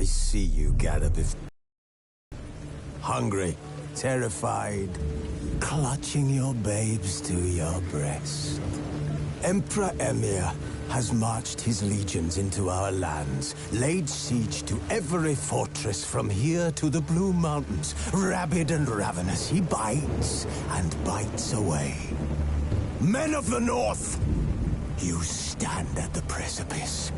see you gather hungry, terrified, clutching your babes to your breast. Emperor Emir has marched his legions into our lands, laid siege to every fortress from here to the Blue Mountains. Rabid and ravenous, he bites and bites away. Men of the North, you stand at the precipice.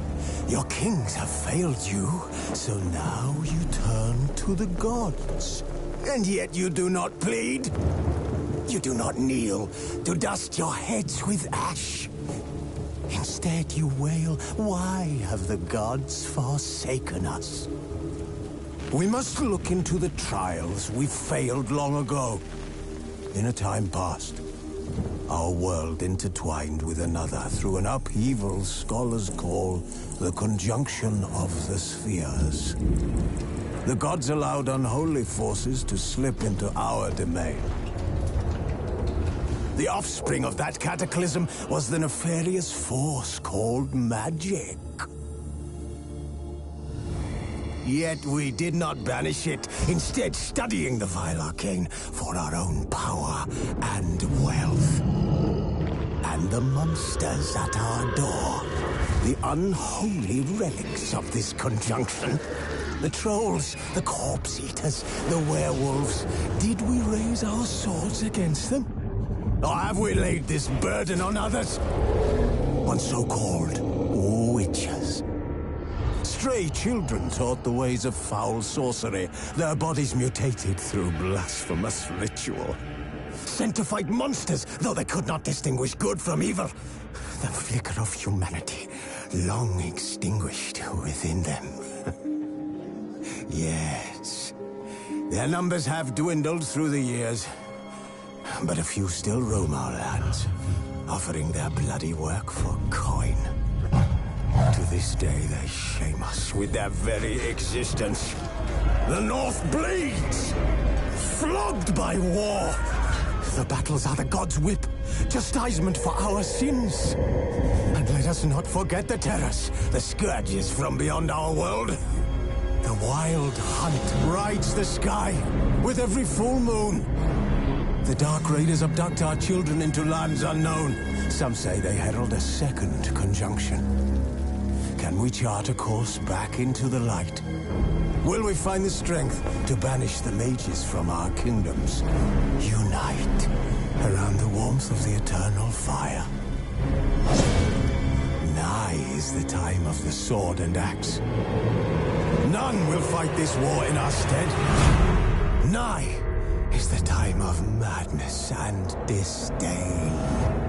Your kings have failed you, so now you turn to the gods. And yet you do not plead. You do not kneel to dust your heads with ash. Instead you wail, why have the gods forsaken us? We must look into the trials we failed long ago. In a time past, our world intertwined with another through an upheaval scholars call the conjunction of the spheres. The gods allowed unholy forces to slip into our domain. The offspring of that cataclysm was the nefarious force called magic. Yet we did not banish it, instead studying the vile arcane for our own power and wealth. And the monsters at our door, the unholy relics of this conjunction. The trolls, the corpse eaters, the werewolves. Did we raise our swords against them? Or have we laid this burden on others? On so-called witches. Stray children taught the ways of foul sorcery, their bodies mutated through blasphemous ritual. Sent to fight monsters, though they could not distinguish good from evil. The flicker of humanity, long extinguished within them. Yes, their numbers have dwindled through the years. But a few still roam our lands, offering their bloody work for coin. To this day, they shame us with their very existence. The North bleeds, flogged by war. The battles are the gods' whip, chastisement for our sins. And let us not forget the terrors, the scourges from beyond our world. The wild hunt rides the sky with every full moon. The Dark Raiders abduct our children into lands unknown. Some say they herald a second conjunction. Can we chart a course back into the light? Will we find the strength to banish the mages from our kingdoms? Unite around the warmth of the eternal fire. Nigh is the time of the sword and axe. None will fight this war in our stead. Nigh is the time of madness and disdain.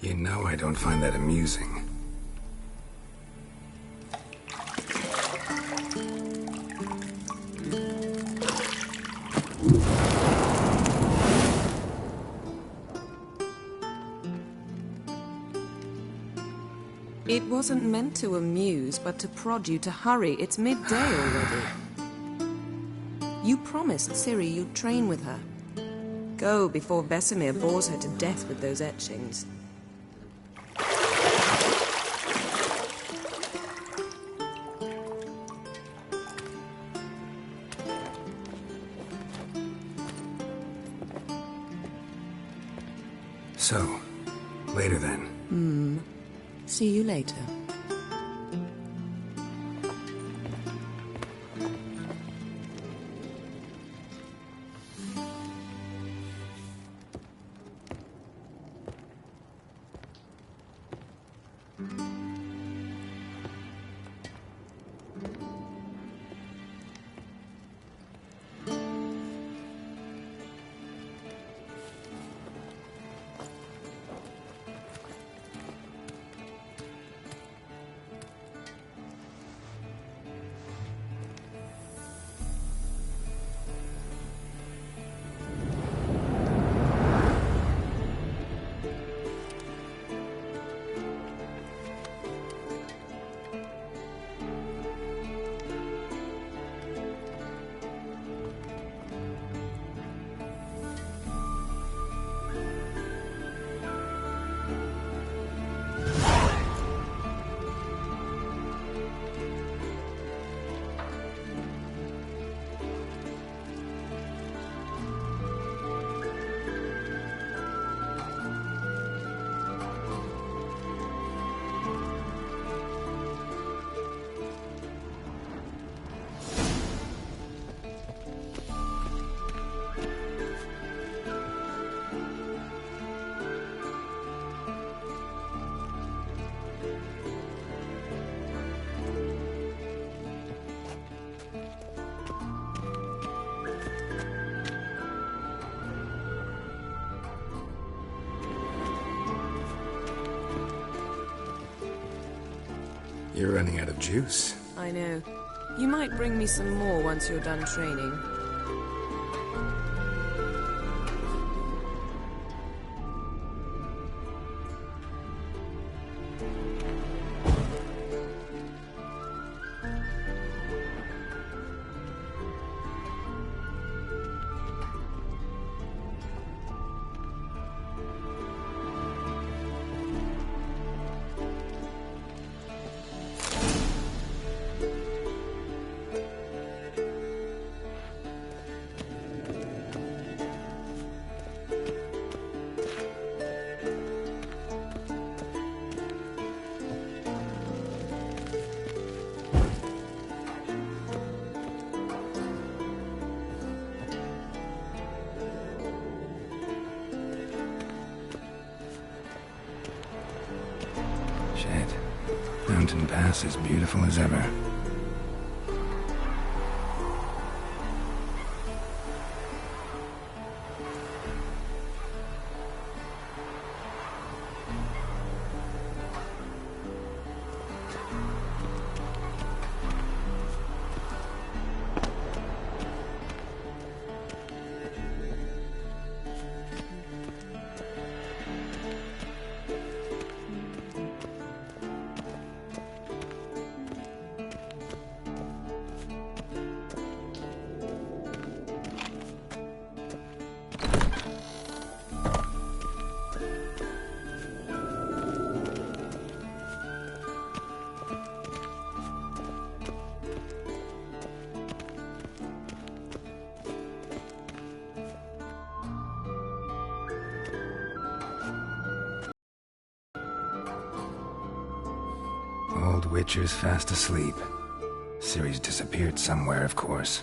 You know I don't find that amusing. It wasn't meant to amuse, but to prod you to hurry. It's midday already. You promised Ciri you'd train with her. Go before Vesemir bores her to death with those etchings. So, later then. See you later. You're running out of juice. I know. You might bring me some more once you're done training. Shit. Mountain Pass is beautiful as ever. Old Witcher's fast asleep. Ciri's disappeared somewhere, of course.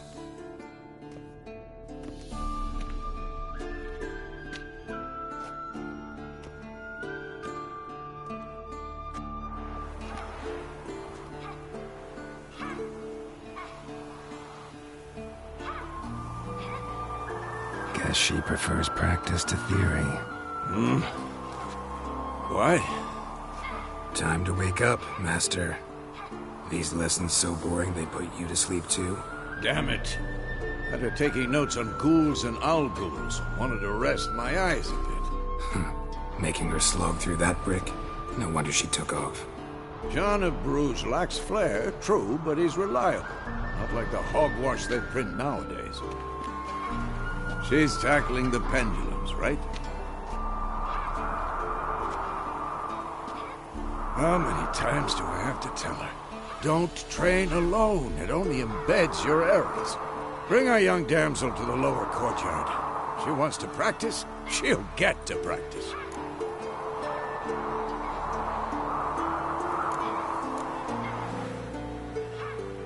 guess she prefers practice to theory. Why? Time to wake up, Master. These lessons so boring they put you to sleep too? Damn it. Had her taking notes on ghouls and owl ghouls. Wanted to rest my eyes a bit. Making her slog through that brick? No wonder she took off. John of Bruges lacks flair, true, but he's reliable. Not like the hogwash they print nowadays. She's tackling the pendulums, right? How many times do I have to tell her? Don't train alone. It only embeds your errors. Bring our young damsel to the lower courtyard. She wants to practice, she'll get to practice.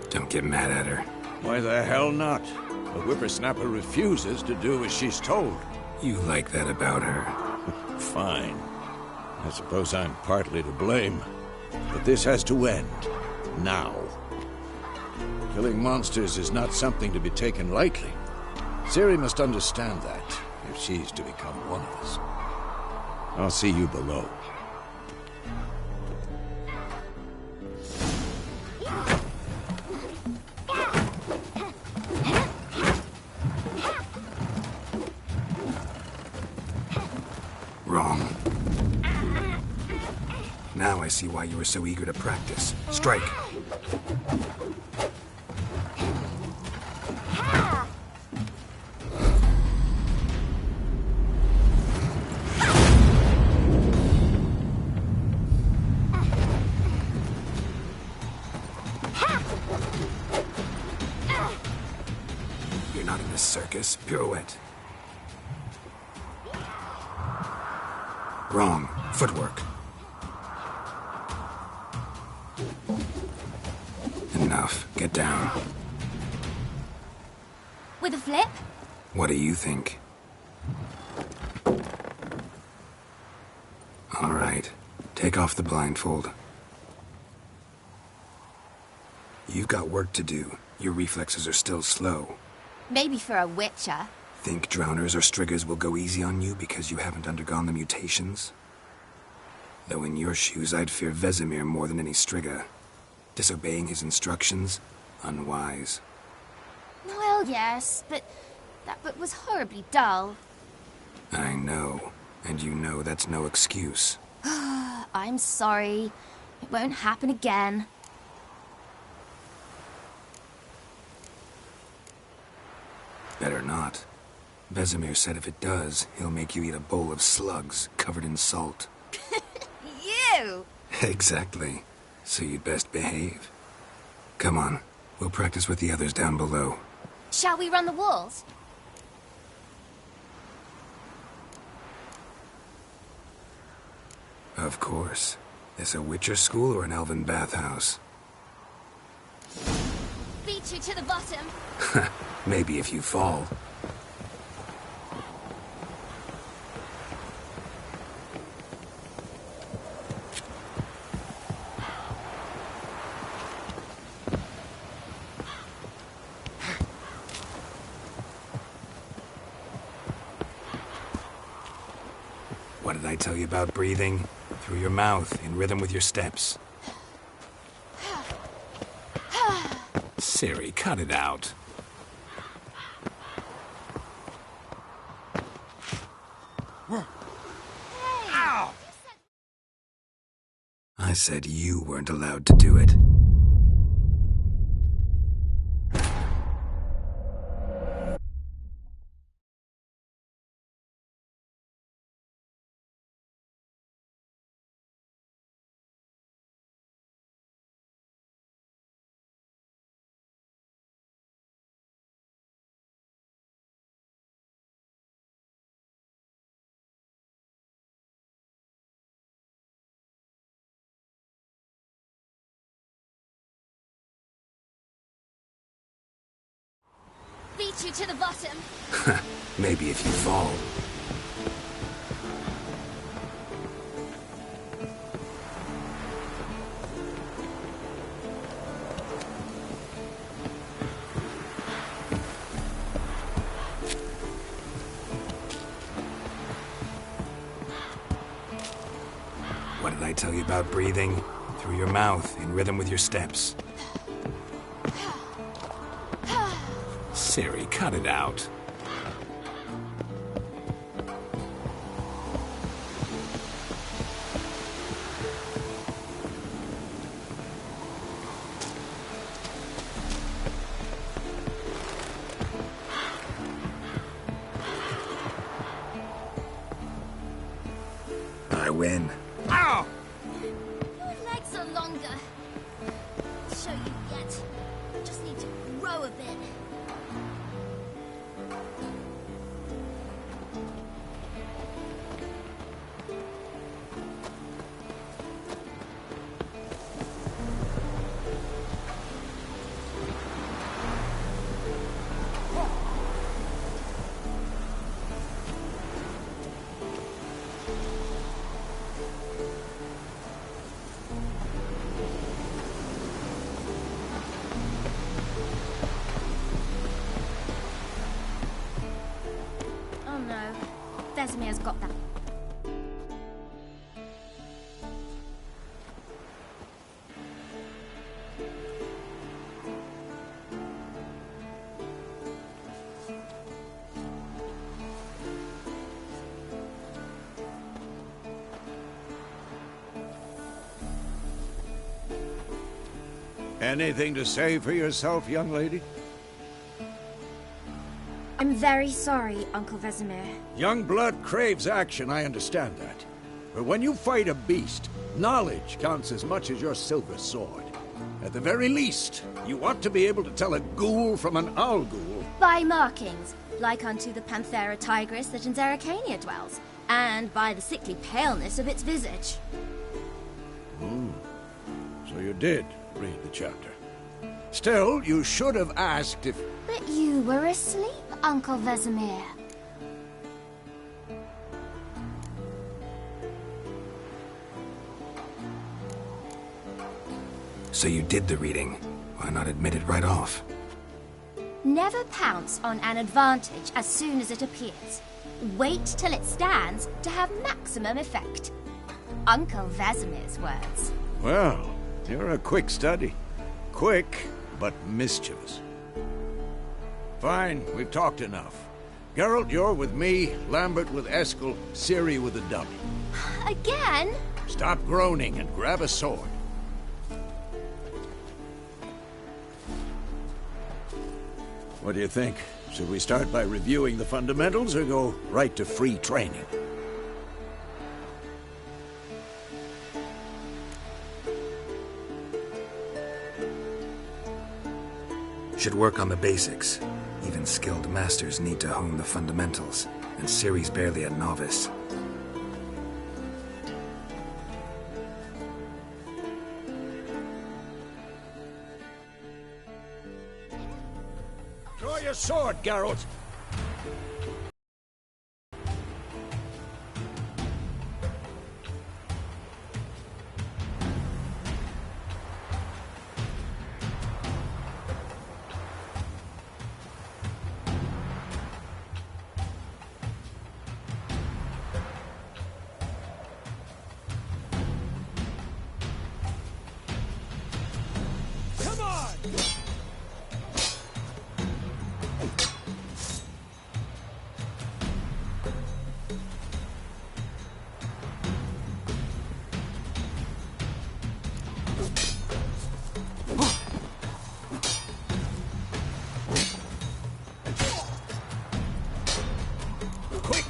Don't get mad at her. Why the hell not? The whippersnapper refuses to do as she's told. You like that about her. Fine. I suppose I'm partly to blame. But this has to end. Now. Killing monsters is not something to be taken lightly. Ciri must understand that, if she's to become one of us. I'll see you below. Wrong. Now I see why you were so eager to practice. Strike. You're not in this circus. Pirouette. Wrong. Footwork. Enough. Get down. With a flip? What do you think? All right. Take off the blindfold. You've got work to do. Your reflexes are still slow. Maybe for a witcher. Think drowners or striggers will go easy on you because you haven't undergone the mutations? Though in your shoes, I'd fear Vesemir more than any strigger. Disobeying his instructions? Unwise. Well, yes, but that book was horribly dull. I know. And you know that's no excuse. I'm sorry. It won't happen again. Better not. Vesemir said if it does, he'll make you eat a bowl of slugs covered in salt. You! Exactly. So you'd best behave. Come on. We'll practice with the others down below. Shall we run the walls? Of course. This a Witcher school or an elven bathhouse? Beat you to the bottom. Maybe if you fall. What did I tell you about breathing? Through your mouth, in rhythm with your steps. Ciri, cut it out. I said you weren't allowed to do it. Beat you to the bottom. Maybe if you fall. What did I tell you about breathing? Through your mouth, in rhythm with your steps. Ciri, cut it out. I win. Ow! Your legs are longer. I'll show you yet. Just need to grow a bit. Oh no, Vesemir's got that. Anything to say for yourself, young lady? I'm very sorry, Uncle Vesemir. Young blood craves action, I understand that. But when you fight a beast, knowledge counts as much as your silver sword. At the very least, you ought to be able to tell a ghoul from an owl ghoul. By markings, like unto the Panthera tigris that in Zerrikania dwells, and by the sickly paleness of its visage. So you did read the chapter. Still, you should have asked if... But you were asleep, Uncle Vesemir. So you did the reading. Why not admit it right off? Never pounce on an advantage as soon as it appears. Wait till it stands to have maximum effect. Uncle Vesemir's words. Well, you're a quick study. Quick, but mischievous. Fine, we've talked enough. Geralt, you're with me, Lambert with Eskel, Ciri with the dummy. Again? Stop groaning and grab a sword. What do you think? Should we start by reviewing the fundamentals or go right to free training? Should work on the basics. Even skilled masters need to hone the fundamentals, and Ciri's barely a novice. Draw your sword, Geralt!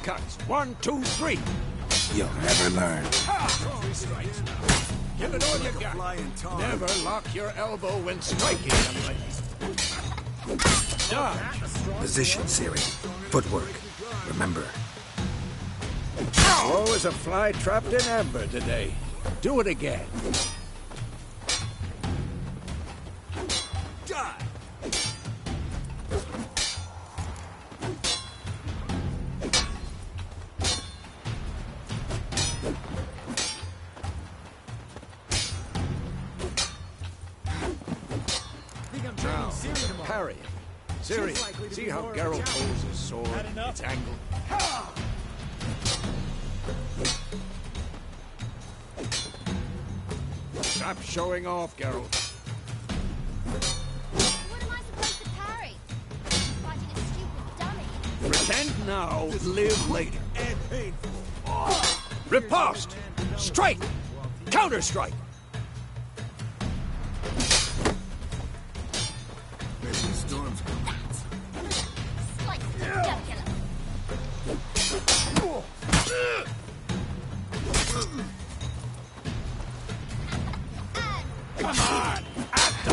Cuts. 1, 2, 3. You'll never learn. Give it all you got. Never lock your elbow when striking somebody. Dodge. Position, Ciri. Footwork. Remember. Oh, is a fly trapped in amber today. Do it again. Parry. Ciri, see how Geralt holds his sword? It's angled. Stop showing off, Geralt. What am I supposed to parry? Fighting a stupid dummy. Pretend now, live later. Riposte! Strike! Counter-strike! Slice jugular.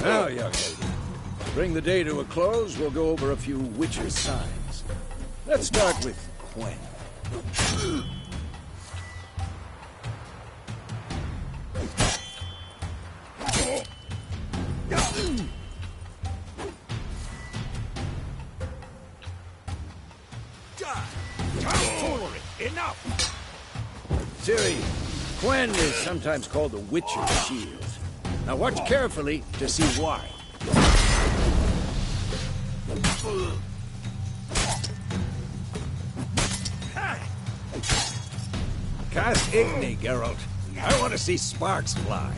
Now, young lady, to bring the day to a close, we'll go over a few Witcher signs. Let's start with Quen. Tomfoolery! Enough! Ciri, Quen is sometimes called the Witcher's Shield. Now watch carefully to see why. Cast Igni, Geralt. I want to see sparks fly.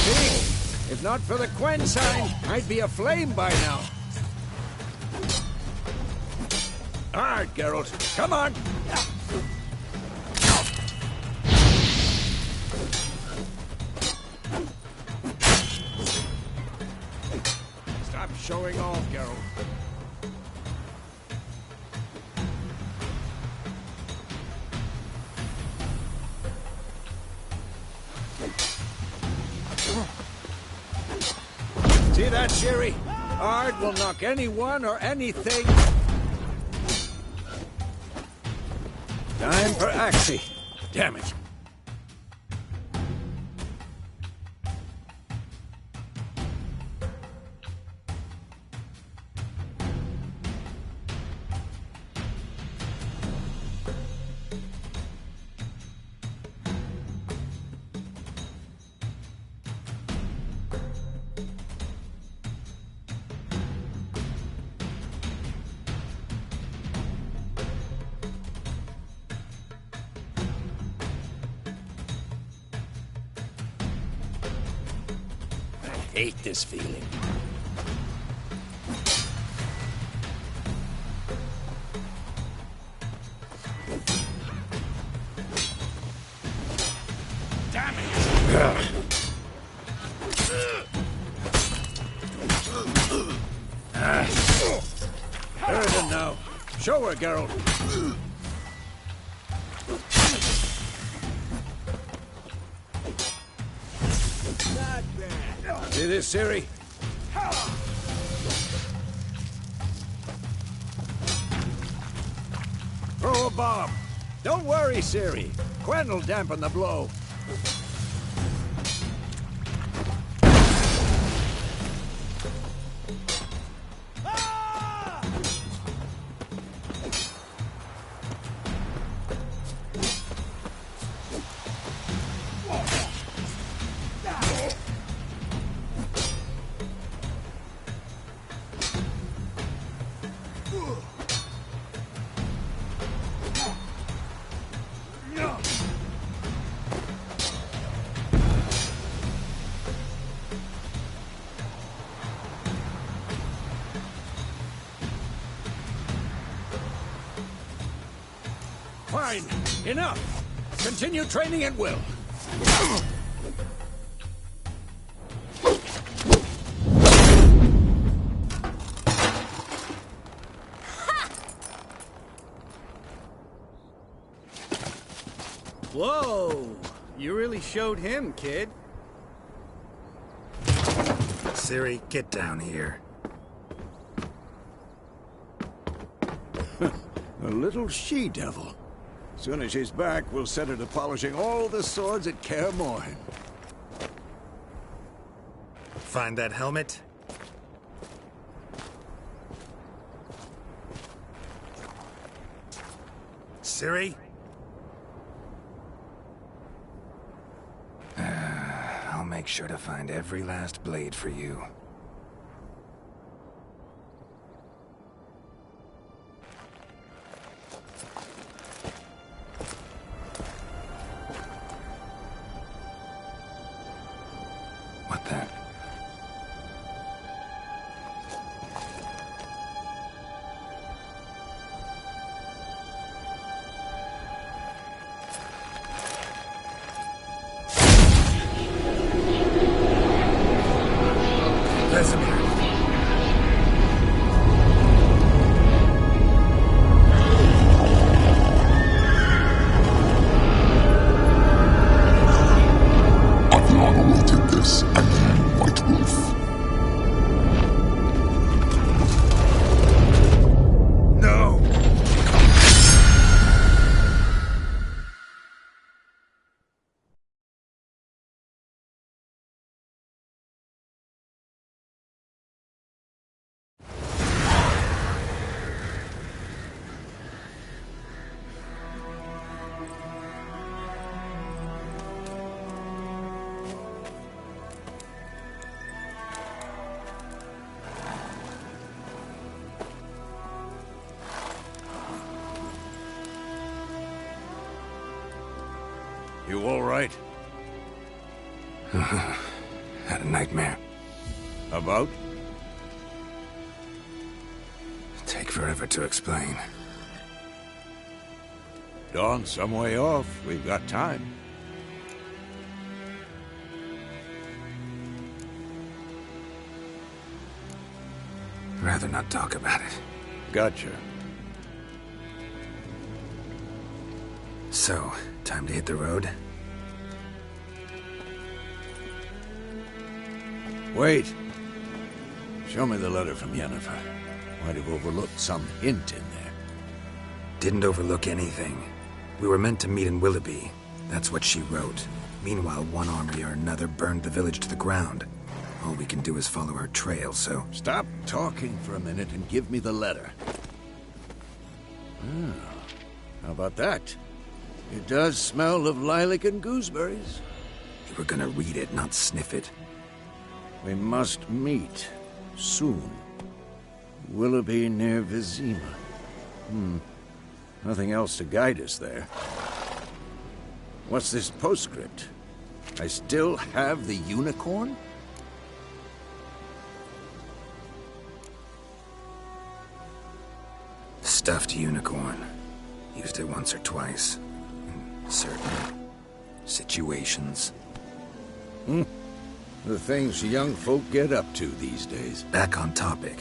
See? If not for the Quen sign, I'd be aflame by now. All right, Geralt. Come on. Stop showing off, Geralt. See that, Ciri? Ard will knock anyone or anything. Time for Axii. Damn it. I hate this feeling. Damn it! There now. Show her, Geralt. See this, Ciri? Throw a bomb. Don't worry, Ciri. Quen will dampen the blow. Fine. Enough. Continue training at will. Whoa! You really showed him, kid. Ciri, get down here. A little she-devil. Soon as she's back, we'll set her to polishing all the swords at Kaer Morhen. Find that helmet? Ciri? I'll make sure to find every last blade for you. You all right? Had a nightmare. About? Take forever to explain. Dawn's some way off. We've got time. Rather not talk about it. Gotcha. So, time to hit the road? Wait. Show me the letter from Yennefer. Might have overlooked some hint in there. Didn't overlook anything. We were meant to meet in Willoughby. That's what she wrote. Meanwhile, one army or another burned the village to the ground. All we can do is follow her trail, so... Stop talking for a minute and give me the letter. How about that? It does smell of lilac and gooseberries. You were gonna read it, not sniff it. We must meet. Soon. Willoughby near Vizima. Nothing else to guide us there. What's this postscript? I still have the unicorn? Stuffed unicorn. Used it once or twice. In certain situations. The things young folk get up to these days. Back on topic.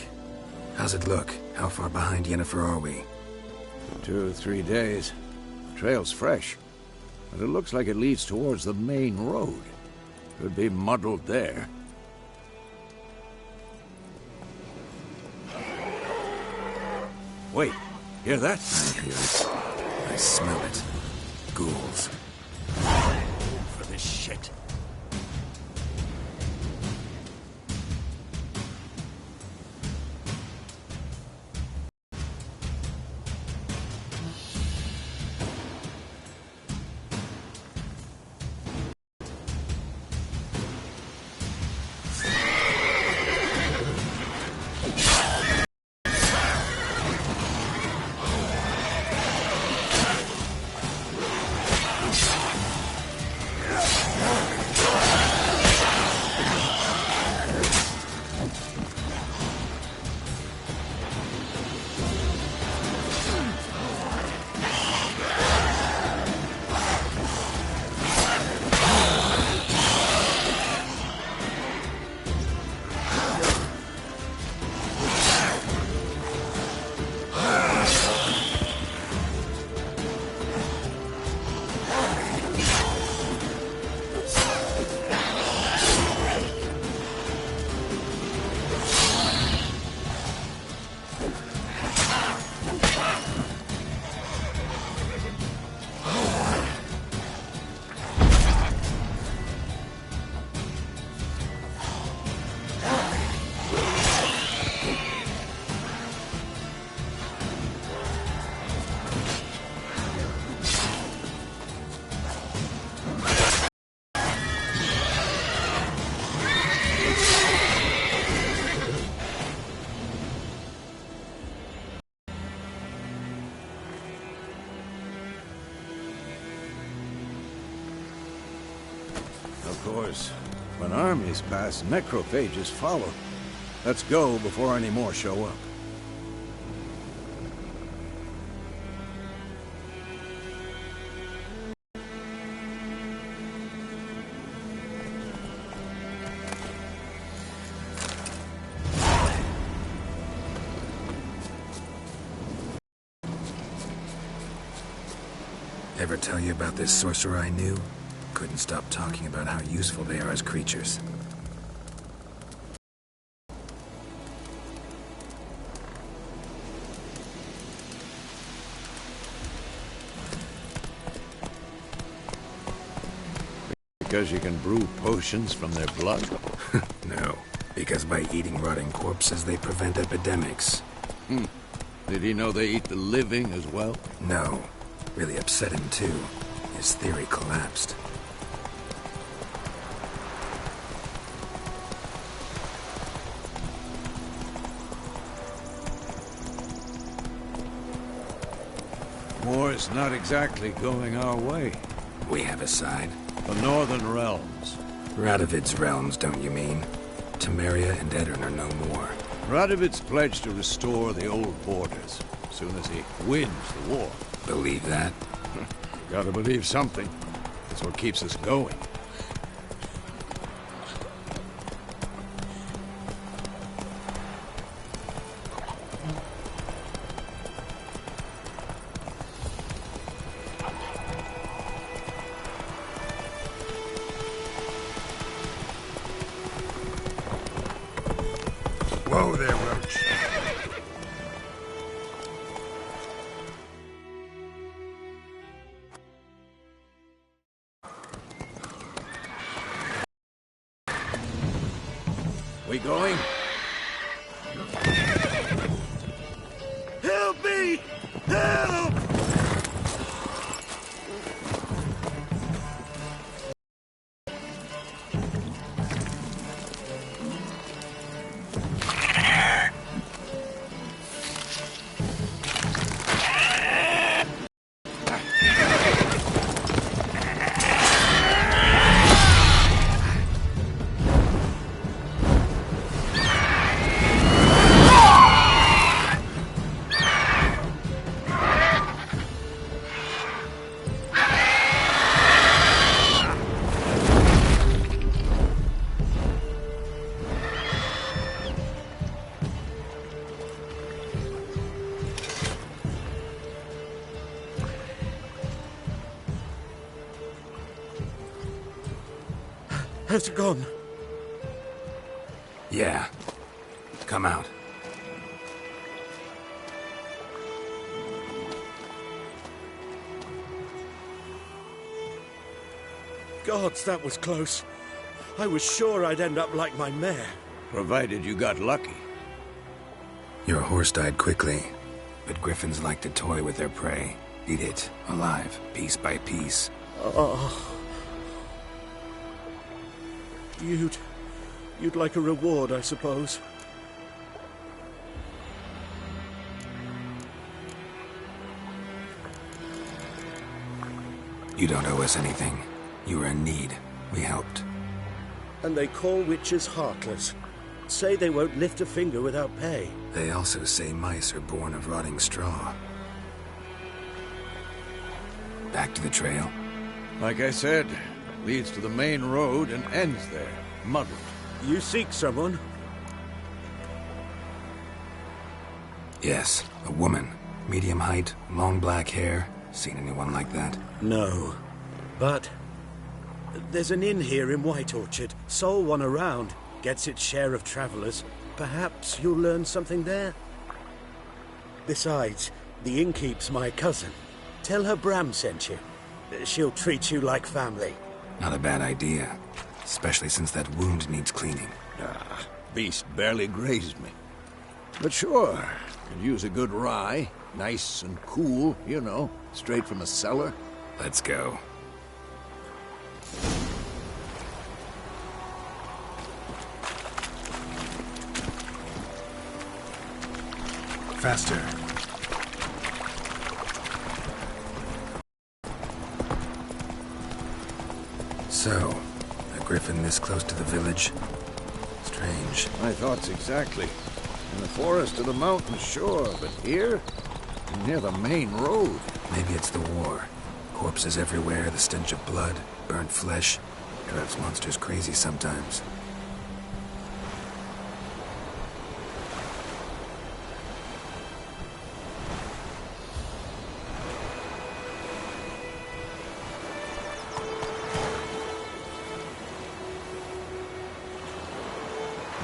How's it look? How far behind Yennefer are we? 2 or 3 days. The trail's fresh. But it looks like it leads towards the main road. Could be muddled there. Wait, hear that? I hear it. I smell it. Ghouls. For this shit. Of course, when armies pass, necrophages follow. Let's go before any more show up. Ever tell you about this sorcerer I knew? Couldn't stop talking about how useful they are as creatures. Because you can brew potions from their blood? No, because by eating rotting corpses, they prevent epidemics. Did he know they eat the living as well? No. Really upset him, too. His theory collapsed. War's not exactly going our way. We have a side. The Northern Realms. Radovid's realms, don't you mean? Temeria and Edirn are no more. Radovid's pledged to restore the old borders as soon as he wins the war. Believe that? Gotta believe something. That's what keeps us going. Whoa there, Roach. We going? Help me! Help! Has it gone? Yeah. Come out. Gods, that was close. I was sure I'd end up like my mare. Provided you got lucky. Your horse died quickly, but griffins like to toy with their prey. Eat it, alive, piece by piece. Oh. You'd like a reward, I suppose. You don't owe us anything. You were in need. We helped. And they call witches heartless. Say they won't lift a finger without pay. They also say mice are born of rotting straw. Back to the trail? Like I said, leads to the main road and ends there, muddled. You seek someone? Yes, a woman. Medium height, long black hair. Seen anyone like that? No. But there's an inn here in White Orchard. Sole one around. Gets its share of travelers. Perhaps you'll learn something there? Besides, the innkeep's my cousin. Tell her Bram sent you. She'll treat you like family. Not a bad idea. Especially since that wound needs cleaning. Beast barely grazed me. But sure, could use a good rye. Nice and cool, you know, straight from a cellar. Let's go. Faster. So, a griffin this close to the village? Strange. My thoughts exactly. In the forest or the mountain, sure, but here? Near the main road. Maybe it's the war. Corpses everywhere, the stench of blood, burnt flesh. Drives monsters crazy sometimes.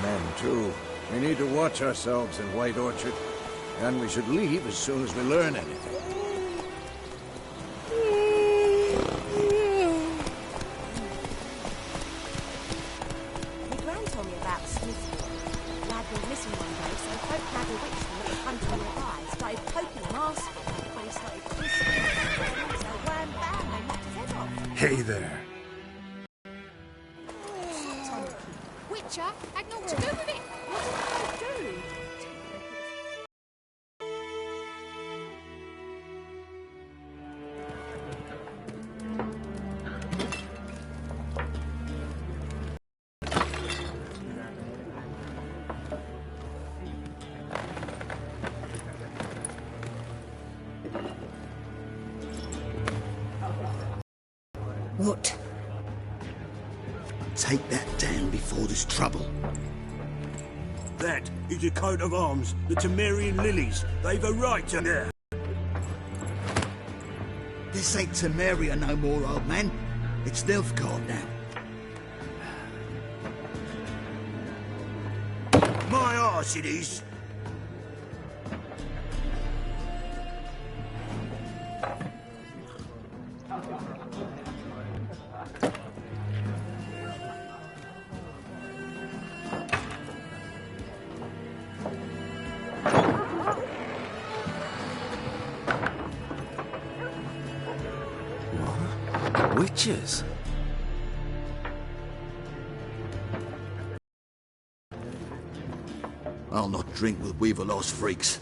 Men, too. We need to watch ourselves in White Orchard. And we should leave as soon as we learn anything. My gran told me about Smithfield. Lad was missing one day, so folk had a witchman that was hunting nearby. Started poking him, asking him, when he started whistling. So wham bam, they knocked his head off. Hey there. Witcher had naught to do with it. What did they do? What? Take that down before there's trouble. That is a coat of arms, the Temerian lilies. They've a right to there. This ain't Temeria no more, old man. It's Nilfgaard now. My arse it is. Witches? I'll not drink with Weaverlost freaks.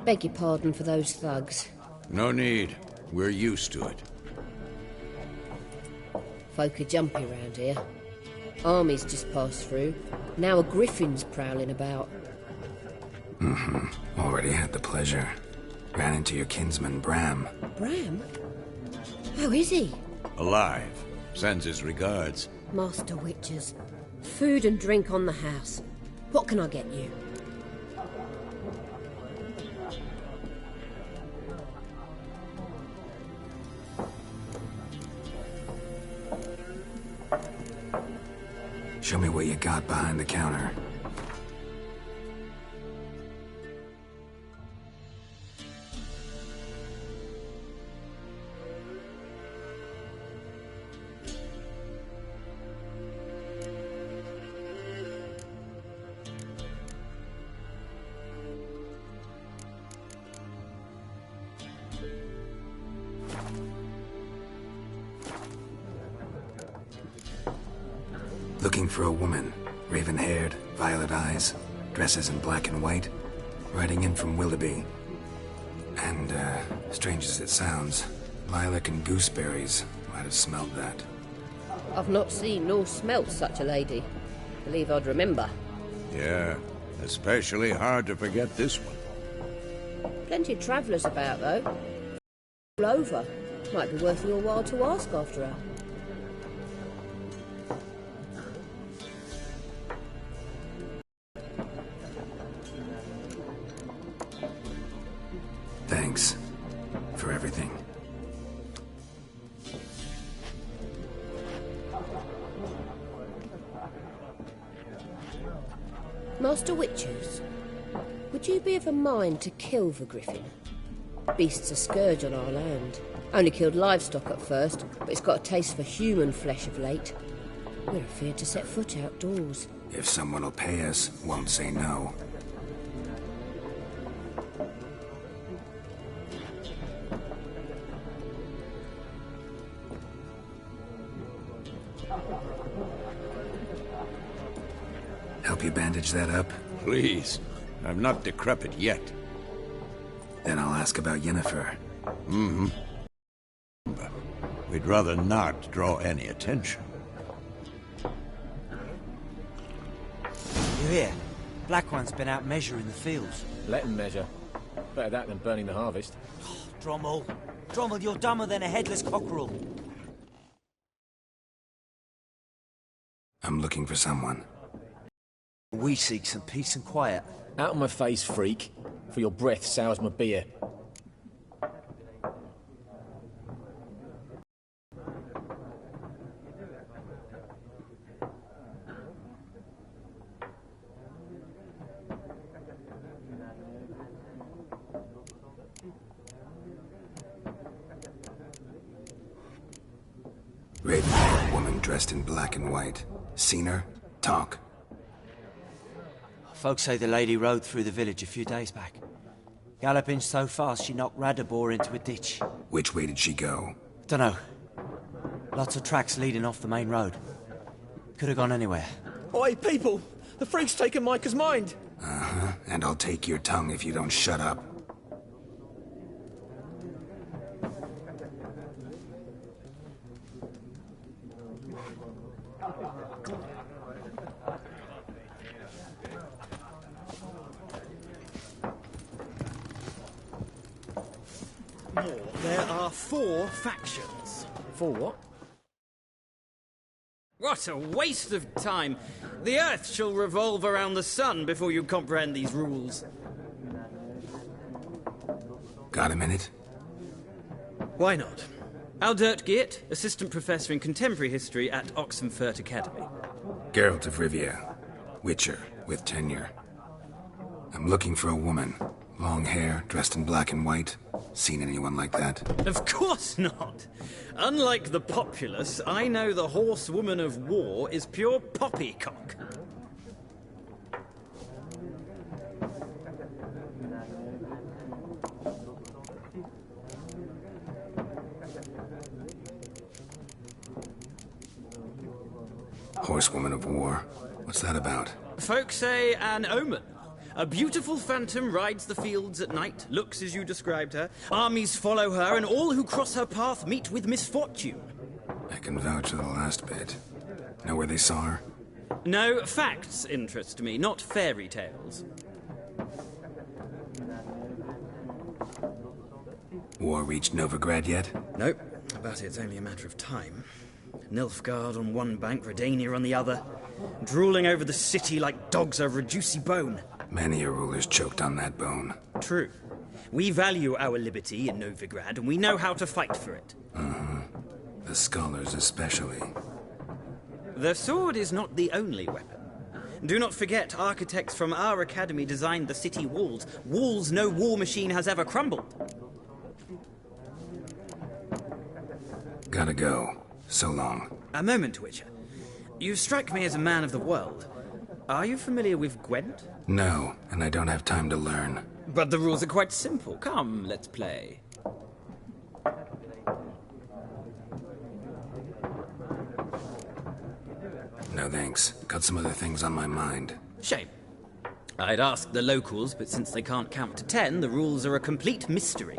Beg your pardon for those thugs. No need. We're used to it. Folk are jumpy round here. Armies just passed through. Now a griffin's prowling about. Already had the pleasure. Ran into your kinsman, Bram. Bram? How is he? Alive. Sends his regards. Master Witches. Food and drink on the house. What can I get you? Show me what you got behind the counter. Looking for a woman. Raven-haired, violet eyes, dresses in black and white. Riding in from Willoughby. And, strange as it sounds, lilac and gooseberries might have smelled that. I've not seen nor smelt such a lady. Believe I'd remember. Yeah, especially hard to forget this one. Plenty of travellers about, though. All over. Might be worth your while to ask after her. Thanks for everything. Master Witches, would you be of a mind to kill the griffin? Beast's a scourge on our land. Only killed livestock at first, but it's got a taste for human flesh of late. We're afeard to set foot outdoors. If someone will pay us, won't say no. Help you bandage that up? Please. I'm not decrepit yet. Then I'll ask about Yennefer. We'd rather not draw any attention. You hear? Black One's been out measuring the fields. Let him measure. Better that than burning the harvest. Drommel. Drommel, you're dumber than a headless cockerel. I'm looking for someone. We seek some peace and quiet. Out of my face, freak. For your breath sours my beer. Raven-haired woman dressed in black and white. Seen her? Talk. Folks say the lady rode through the village a few days back. Galloping so fast she knocked Radabor into a ditch. Which way did she go? Dunno. Lots of tracks leading off the main road. Could have gone anywhere. Oi, people! The freak's taken Micah's mind! Uh-huh. And I'll take your tongue if you don't shut up. are 4 factions. 4 what? What a waste of time. The Earth shall revolve around the sun before you comprehend these rules. Got a minute? Why not? Aldert Geert, Assistant Professor in Contemporary History at Oxenfurt Academy. Geralt of Rivia, Witcher, with tenure. I'm looking for a woman. Long hair, dressed in black and white. Seen anyone like that? Of course not. Unlike the populace, I know the horsewoman of war is pure poppycock. Horsewoman of war? What's that about? Folk say an omen. A beautiful phantom rides the fields at night, looks as you described her. Armies follow her, and all who cross her path meet with misfortune. I can vouch for the last bit. Know where they saw her? No, facts interest me, not fairy tales. War reached Novigrad yet? Nope, but it's only a matter of time. Nilfgaard on one bank, Redania on the other, drooling over the city like dogs over a juicy bone. Many a ruler's choked on that bone. True. We value our liberty in Novigrad, and we know how to fight for it. The scholars especially. The sword is not the only weapon. Do not forget, architects from our academy designed the city walls. Walls no war machine has ever crumbled. Gotta go. So long. A moment, Witcher. You strike me as a man of the world. Are you familiar with Gwent? No, and I don't have time to learn. But the rules are quite simple. Come, let's play. No thanks. Got some other things on my mind. Shame. I'd ask the locals, but since they can't count to 10, the rules are a complete mystery.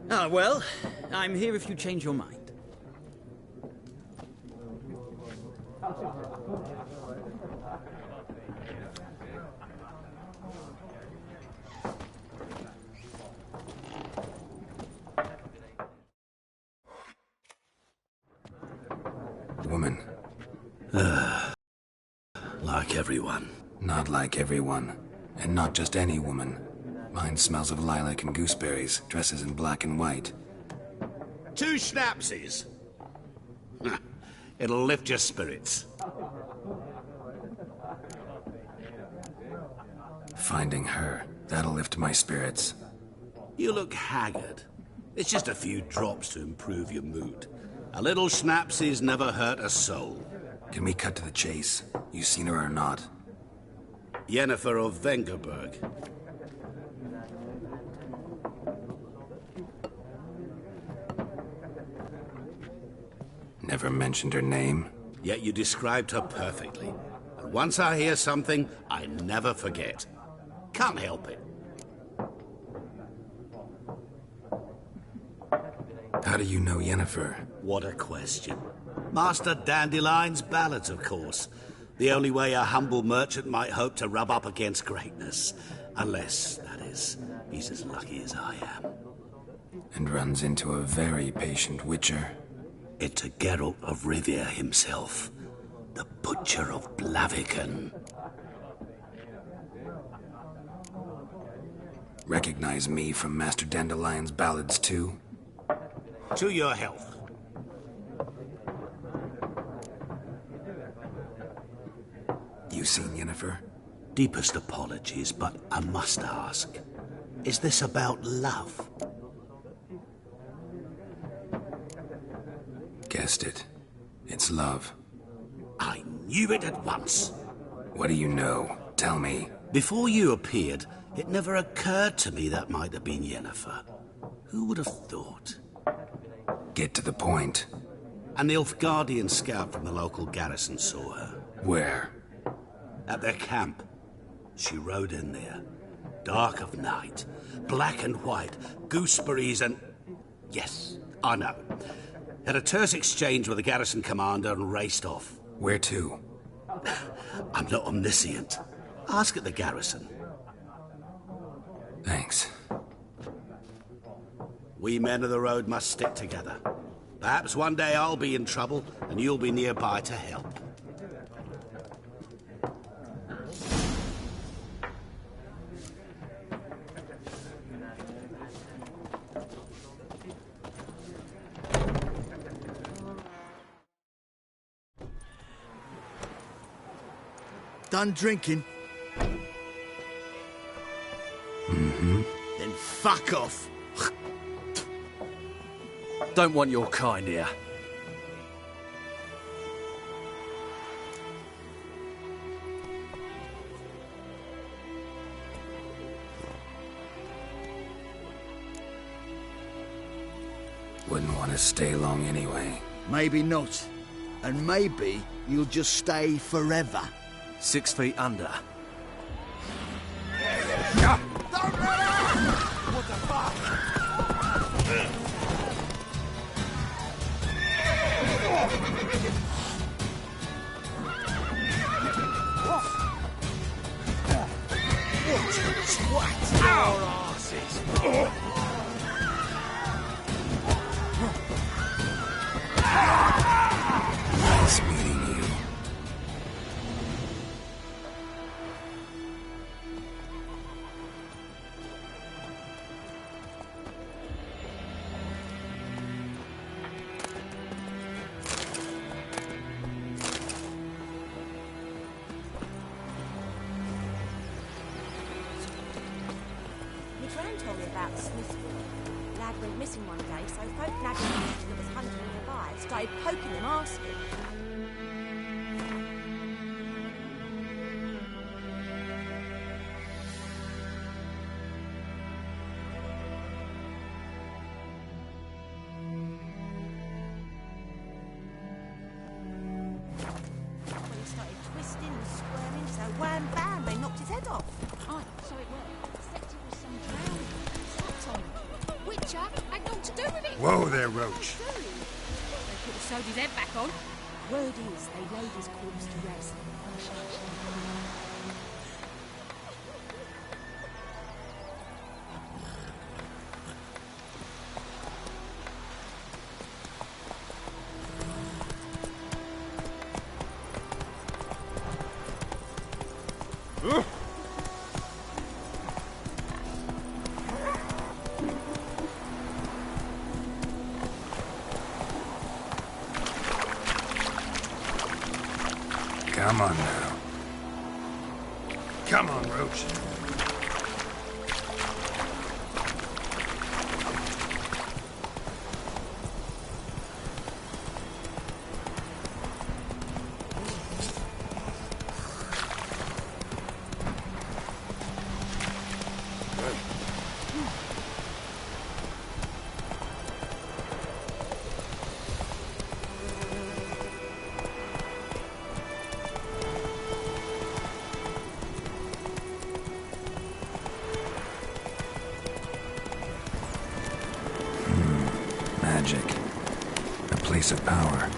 Ah, well, I'm here if you change your mind. Woman. Like everyone. Not like everyone. And not just any woman. Mine smells of lilac and gooseberries, dresses in black and white. 2 schnapsies. It'll lift your spirits. Finding her, that'll lift my spirits. You look haggard. It's just a few drops to improve your mood. A little schnapsies never hurt a soul. Can we cut to the chase? You seen her or not? Yennefer of Vengerberg. Never mentioned her name. Yet you described her perfectly. And once I hear something, I never forget. Can't help it. How do you know Yennefer? What a question. Master Dandelion's ballads, of course. The only way a humble merchant might hope to rub up against greatness. Unless, that is, he's as lucky as I am. And runs into a very patient witcher. It's a Geralt of Rivia himself. The Butcher of Blaviken. Recognize me from Master Dandelion's ballads, too? To your health. You seen Yennefer? Deepest apologies, but I must ask. Is this about love? Guessed it. It's love. I knew it at once. What do you know? Tell me. Before you appeared, it never occurred to me that might have been Yennefer. Who would have thought? Get to the point. A Nilfgaardian scout from the local garrison saw her. Where? At their camp. She rode in there. Dark of night. Black and white. Gooseberries and... Yes, I know. Had a terse exchange with the garrison commander and raced off. Where to? I'm not omniscient. Ask at the garrison. Thanks. We men of the road must stick together. Perhaps one day I'll be in trouble and you'll be nearby to help. Done drinking? Mm-hmm. Then fuck off. Don't want your kind here. Wouldn't want to stay long anyway. Maybe not. And maybe you'll just stay forever. 6 feet under. What the fuck? What? Our asses. Nice meeting you. My gran told me about Smith's boy. Lad went missing one day, so folk nagging him that was hunting nearby started poking him, asking. When he started twisting and squirming, so wham bam, they knocked his head off. Oh, so it worked. Except it was some drowning. That's on. Witcher had nothing to do with it. Whoa there, Roach. They could have sewed his head back on. Word is, they laid his corpse to rest. Come on now. Come on, Roach. Magic. A place of power.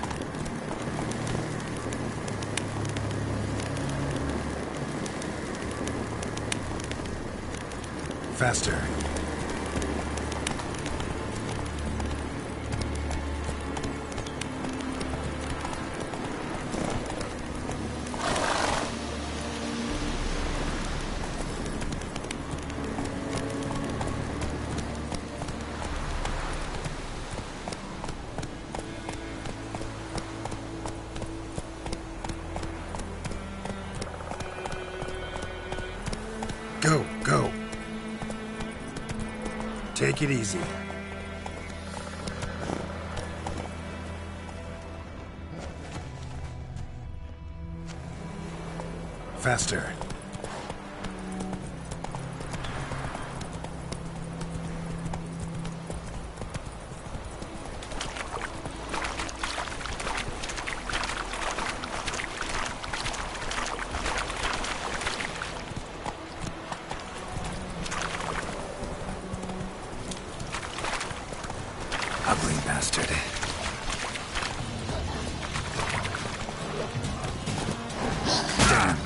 Faster. Go, go. Take it easy. Faster. Ugly bastard. Damn.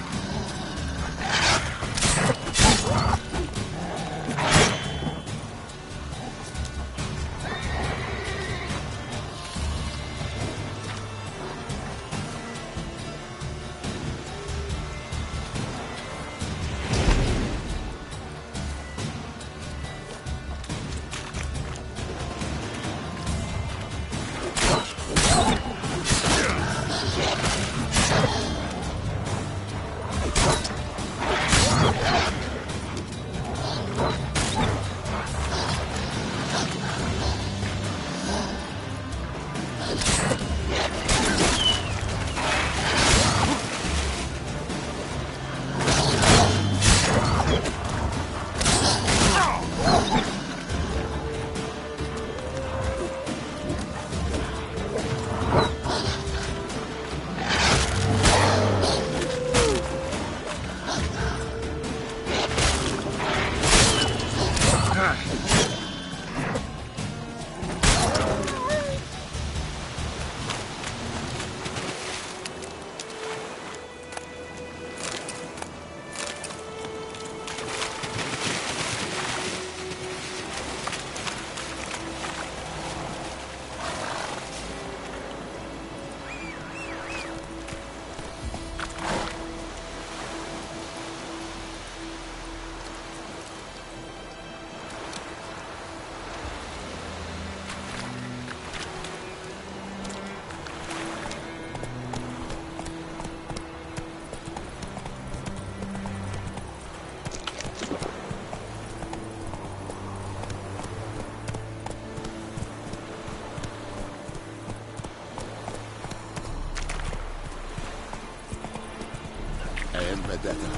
am Vendetta.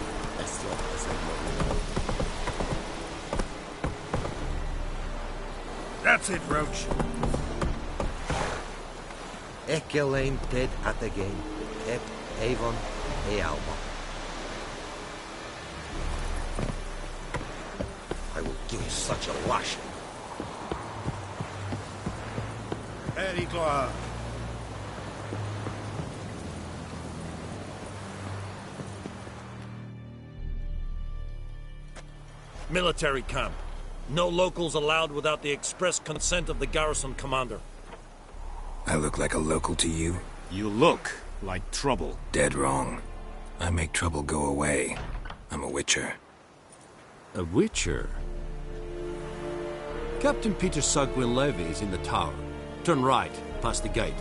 That's it, Roach. Ekelain dead at the game. Ep Avon e Alba. I will give you such a lash. Eddie Gloire. Military camp. No locals allowed without the express consent of the garrison commander. I look like a local to you? You look like trouble. Dead wrong. I make trouble go away. I'm a witcher. A witcher? Captain Peter Sugwin Levy is in the tower. Turn right, past the gate.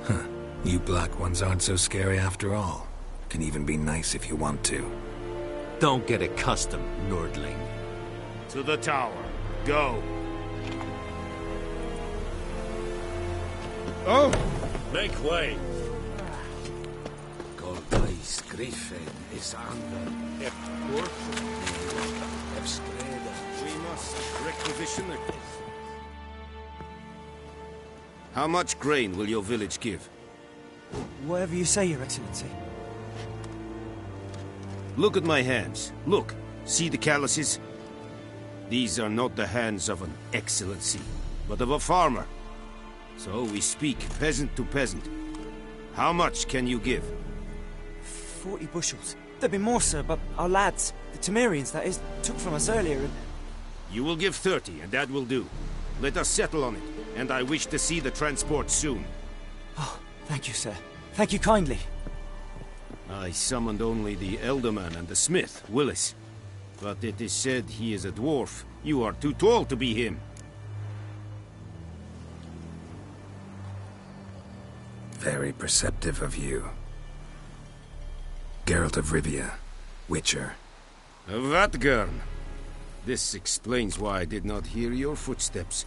Huh. You black ones aren't so scary after all. Can even be nice if you want to. Don't get accustomed, Nordling. To the tower. Go. Oh! Make way. Goldais Griffin is under. We must requisition the... How much grain will your village give? Whatever you say, Your Excellency. Look at my hands. Look. See the calluses? These are not the hands of an excellency, but of a farmer. So we speak peasant to peasant. How much can you give? 40 bushels. There'd be more, sir, but our lads, the Temerians, that is, took from us earlier and... You will give 30, and that will do. Let us settle on it, and I wish to see the transport soon. Oh, thank you, sir. Thank you kindly. I summoned only the Elderman and the smith, Willis. But it is said he is a dwarf. You are too tall to be him. Very perceptive of you. Geralt of Rivia, Witcher. Vatgern. This explains why I did not hear your footsteps.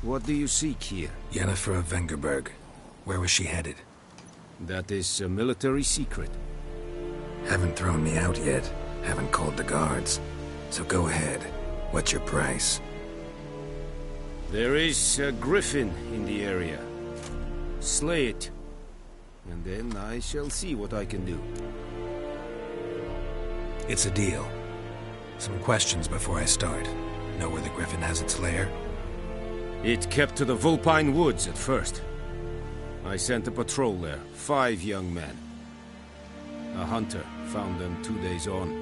What do you seek here? Yennefer of Vengerberg. Where was she headed? That is a military secret. Haven't thrown me out yet. Haven't called the guards. So go ahead. What's your price? There is a griffin in the area. Slay it. And then I shall see what I can do. It's a deal. Some questions before I start. Know where the griffin has its lair? It kept to the Vulpine Woods at first. I sent a patrol there, 5 young men. A hunter found them 2 days on.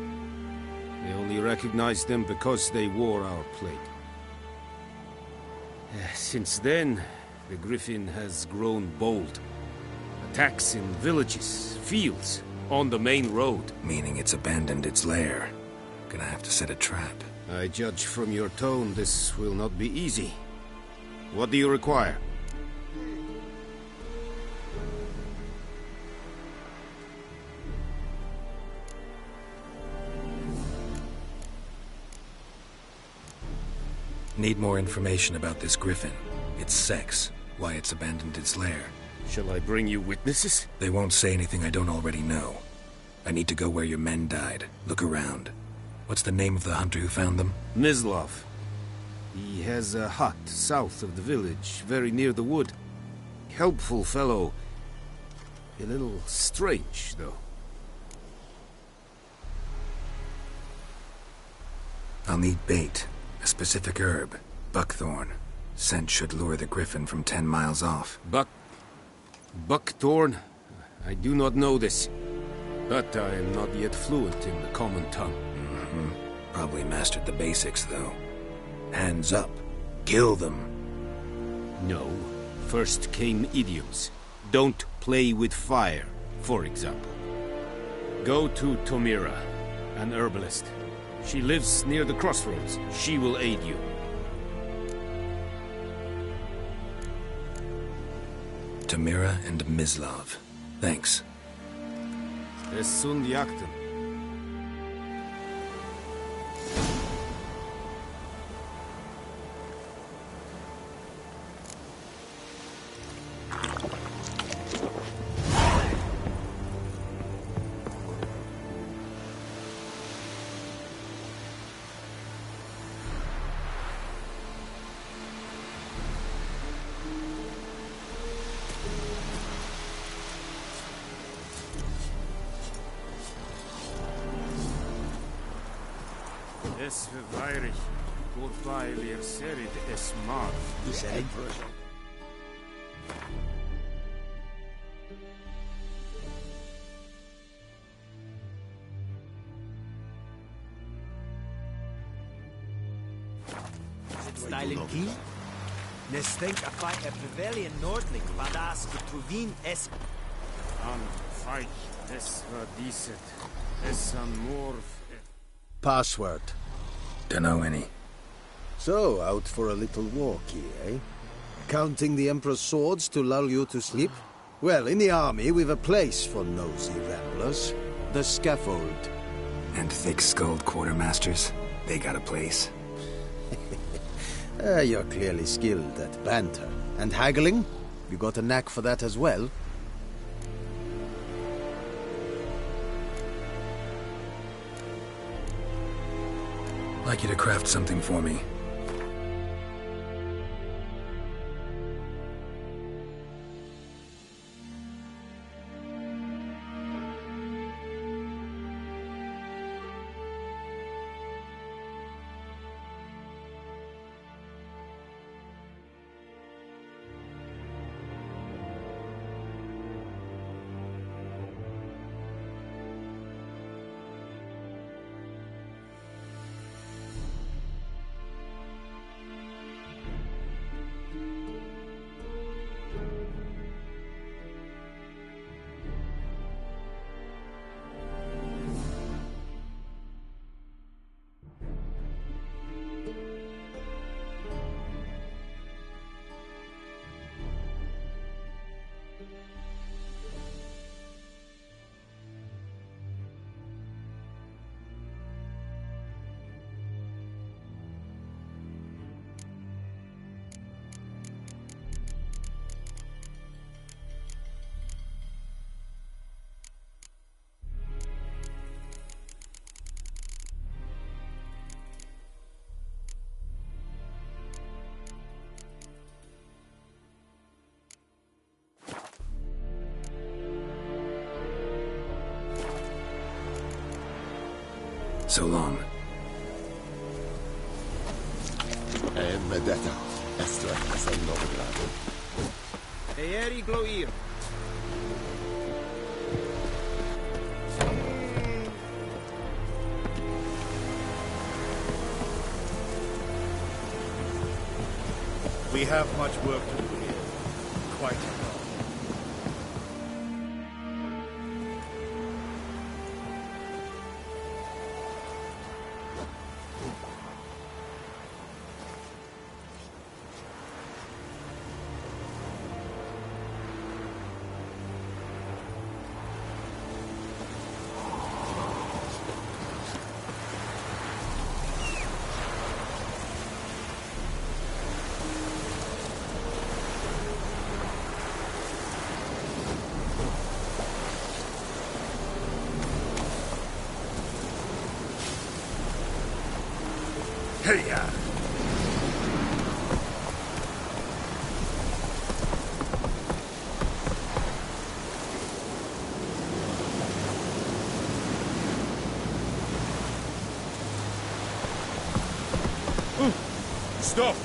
They only recognized them because they wore our plate. Since then, the griffin has grown bold. Attacks in villages, fields, on the main road. Meaning it's abandoned its lair. Gonna have to set a trap. I judge from your tone this will not be easy. What do you require? Need more information about this griffin. Its sex, why it's abandoned its lair. Shall I bring you witnesses? They won't say anything I don't already know. I need to go where your men died. Look around. What's the name of the hunter who found them? Mislav. He has a hut south of the village, very near the wood. Helpful fellow. A little strange, though. I'll need bait. A specific herb. Buckthorn. Scent should lure the griffin from 10 miles off. Buckthorn? I do not know this. But I am not yet fluent in the common tongue. Probably mastered the basics, though. Hands up. Kill them. No. First came idioms. Don't play with fire, for example. Go to Tomira, an herbalist. She lives near the crossroads. She will aid you. Tomira and Mislav. Thanks. Es sunt jakten. Es verweirig, wobei wir serid es mag. You said it. Stylen Ki? Nes denk a fight a pavilion nordlich, badas getruvin es. An feich, es war dieset. Es an morf. Password. Dunno any. So, out for a little walkie, eh? Counting the Emperor's swords to lull you to sleep? Well, in the army, we've a place for nosy ramblers. The scaffold. And thick-skulled quartermasters? They got a place. You're clearly skilled at banter. And haggling? You got a knack for that as well? Like you to craft something for me. So long. Medetta. Estra, Novigrado. Eeri Gloir. We have much work to do here. Quite a lot. Hey-ya! Stop!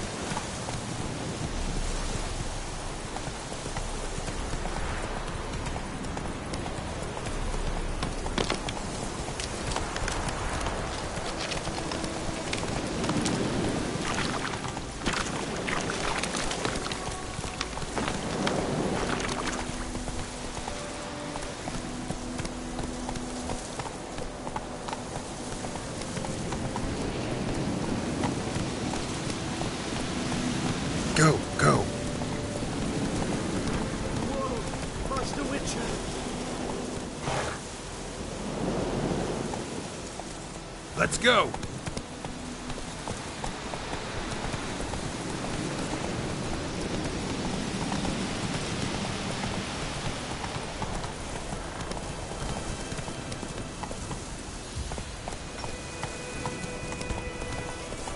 Go, go. Whoa, Master Witcher! Let's go.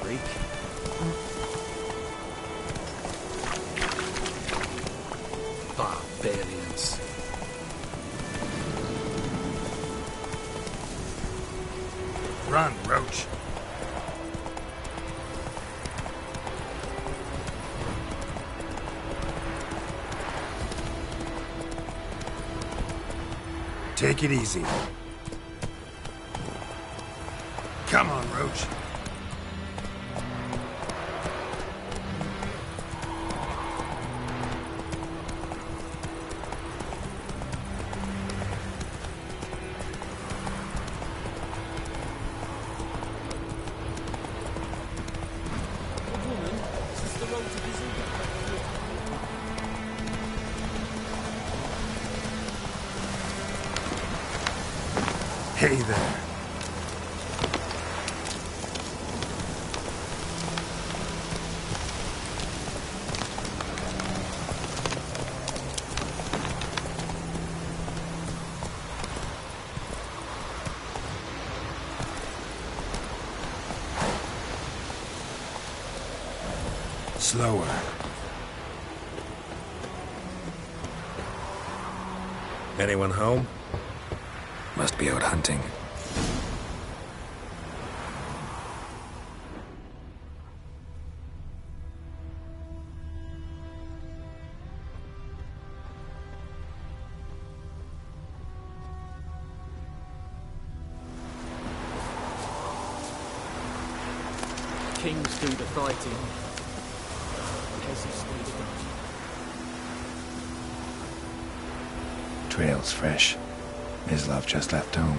Freak. Barbarians. Run, Roach. Take it easy. Come on, Roach. Hey there. Slower. Anyone home? Must be out hunting. Kings do the fighting. Peasants do the dodging. Trail's fresh. Mislav just left home.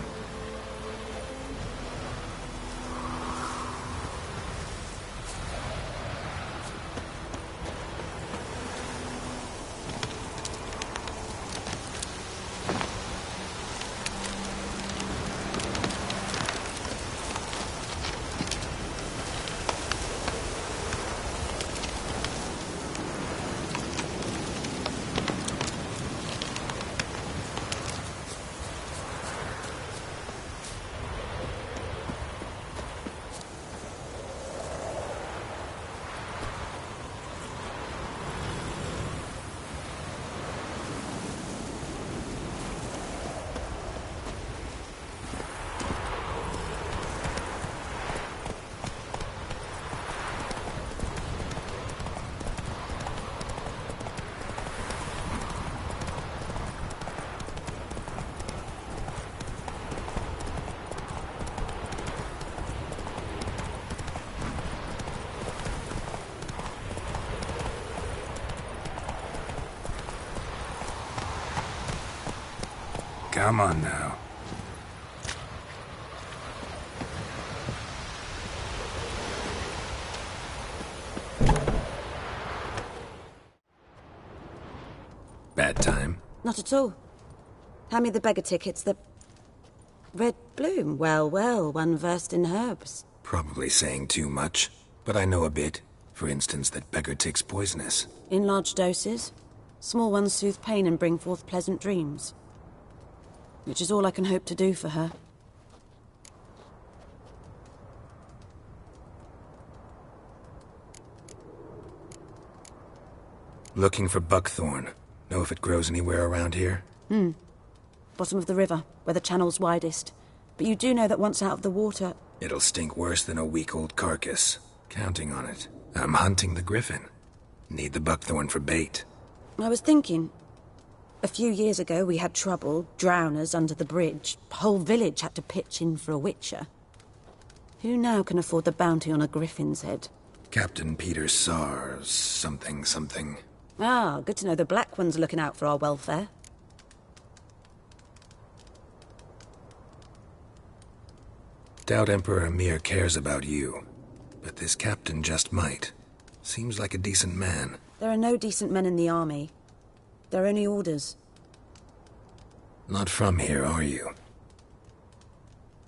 Come on now. Bad time? Not at all. Hand me the beggar tickets, the... Red bloom. Well, well, one versed in herbs. Probably saying too much, but I know a bit. For instance, that beggar tick's poisonous. In large doses. Small ones soothe pain and bring forth pleasant dreams. Which is all I can hope to do for her. Looking for buckthorn. Know if it grows anywhere around here? Bottom of the river, where the channel's widest. But you do know that once out of the water... It'll stink worse than a week-old carcass. Counting on it. I'm hunting the griffin. Need the buckthorn for bait. I was thinking... A few years ago, we had trouble, drowners under the bridge. Whole village had to pitch in for a witcher. Who now can afford the bounty on a griffin's head? Captain Peter Sars, something. Ah, good to know the Black One's looking out for our welfare. Doubt Emperor Emir cares about you. But this captain just might. Seems like a decent man. There are no decent men in the army. They're only orders. Not from here, are you?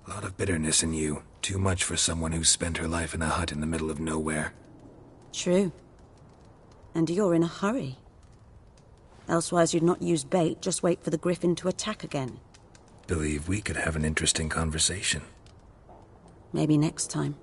A lot of bitterness in you. Too much for someone who's spent her life in a hut in the middle of nowhere. True. And you're in a hurry. Elsewise you'd not use bait, just wait for the griffin to attack again. Believe we could have an interesting conversation. Maybe next time.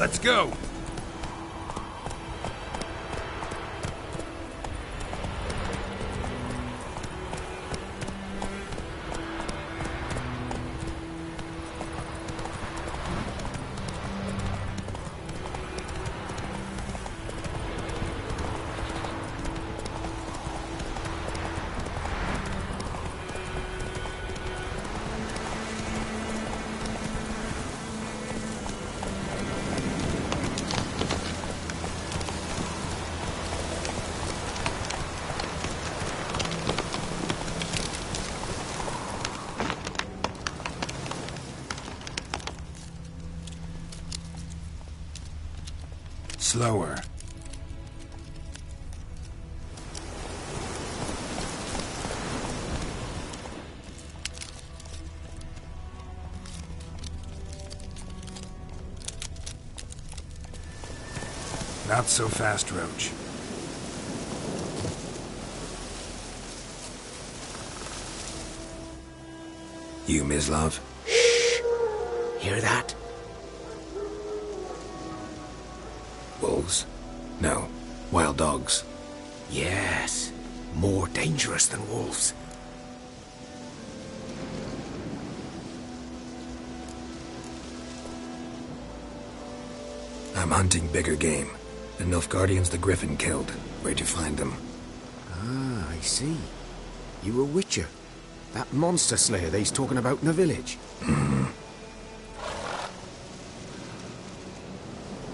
Let's go! Slower. Not so fast, Roach. You, Mislav? Shh! Hear that? Wolves? No. Wild dogs. Yes. More dangerous than wolves. I'm hunting bigger game. The Nilfgaardians the Griffin killed. Where'd you find them? Ah, I see. You a witcher. That monster slayer they's talking about in the village.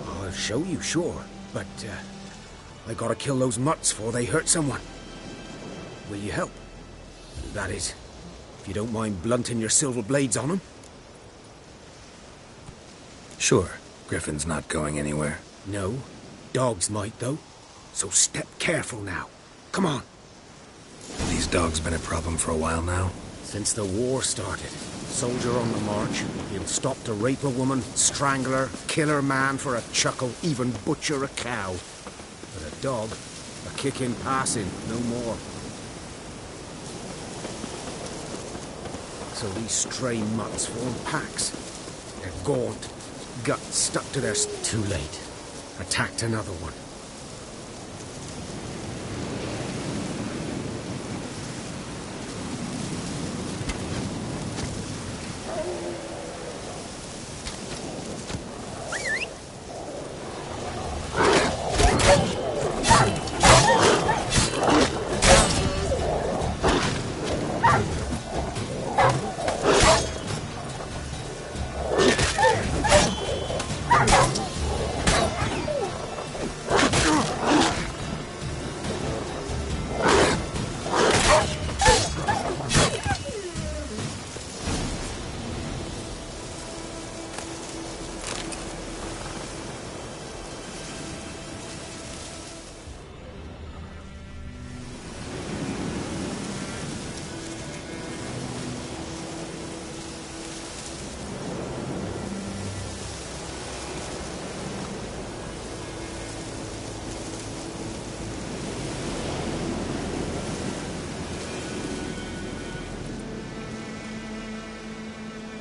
I'll show you, sure. But, I gotta kill those mutts before they hurt someone. Will you help? That is, if you don't mind blunting your silver blades on them. Sure. Griffin's not going anywhere. No. Dogs might, though. So step careful now. Come on. These dogs been a problem for a while now? Since the war started. Soldier on the march. He'll stop to rape a woman, strangle her, kill her man for a chuckle, even butcher a cow. But a dog, a kick in passing, no more. So these stray mutts form packs. They're gaunt, guts stuck to their... Too late. Attacked another one.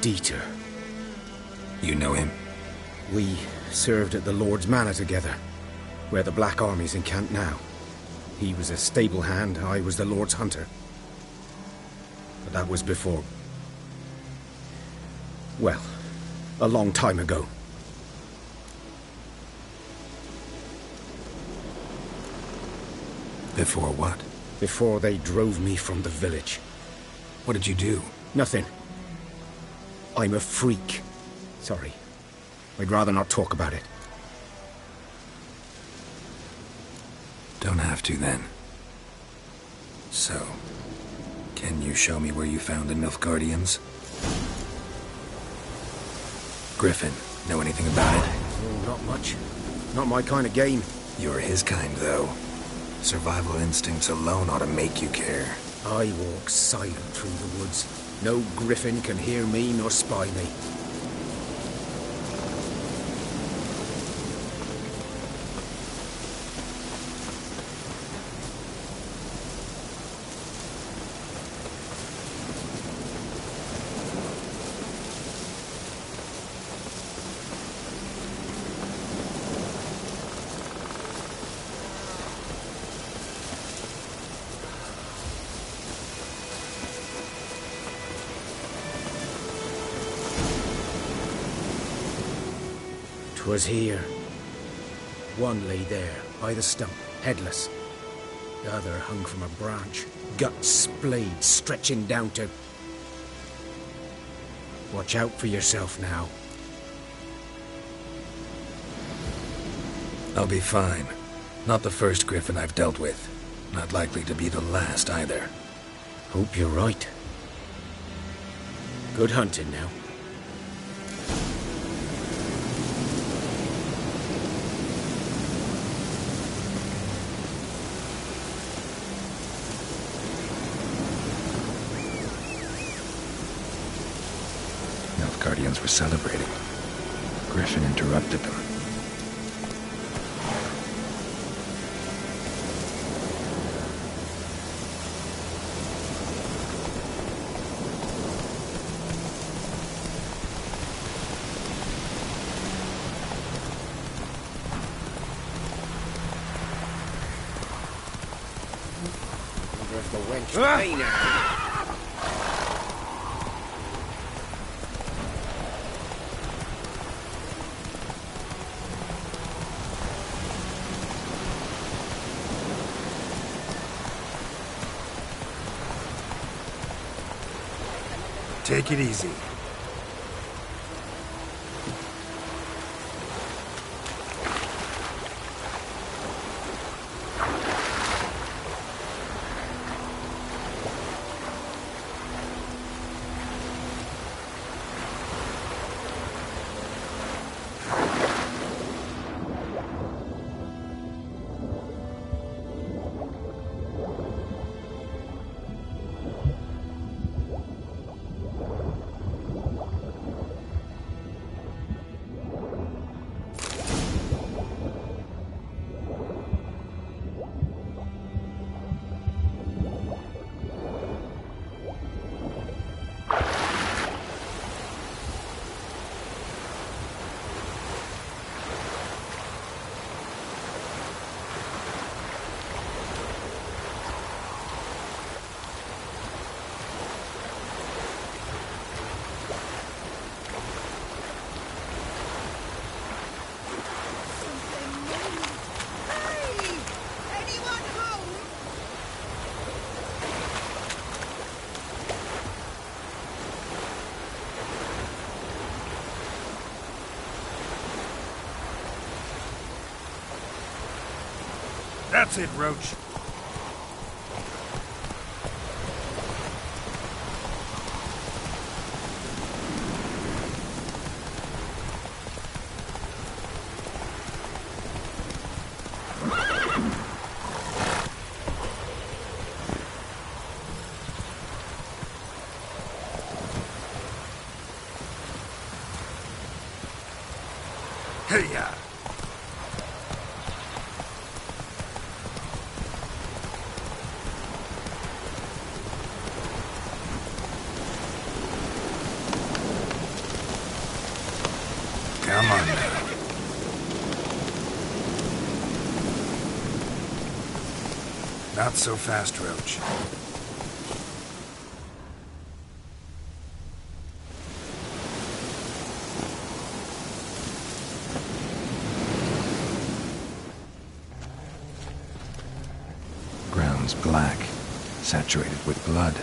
Dieter. You know him? We served at the Lord's Manor together, where the Black Army's encamped now. He was a stable hand, I was the Lord's hunter. But that was before... well, a long time ago. Before what? Before they drove me from the village. What did you do? Nothing. I'm a freak. Sorry. I'd rather not talk about it. Don't have to, then. So, can you show me where you found the Nilfgaardians? Griffin, know anything about it? Oh, not much. Not my kind of game. You're his kind, though. Survival instincts alone ought to make you care. I walk silent through the woods. No griffin can hear me nor spy me. 'Twas here. One lay there, by the stump, headless. The other hung from a branch, guts splayed, stretching down to... Watch out for yourself now. I'll be fine. Not the first griffin I've dealt with. Not likely to be the last, either. Hope you're right. Good hunting now. Nilfgaardians were celebrating. Griffin interrupted them. Wonder if the wench may now. Take it easy. That's it, Roach. Hey-ya! Come on now. Not so fast, Roach. Ground's black, saturated with blood.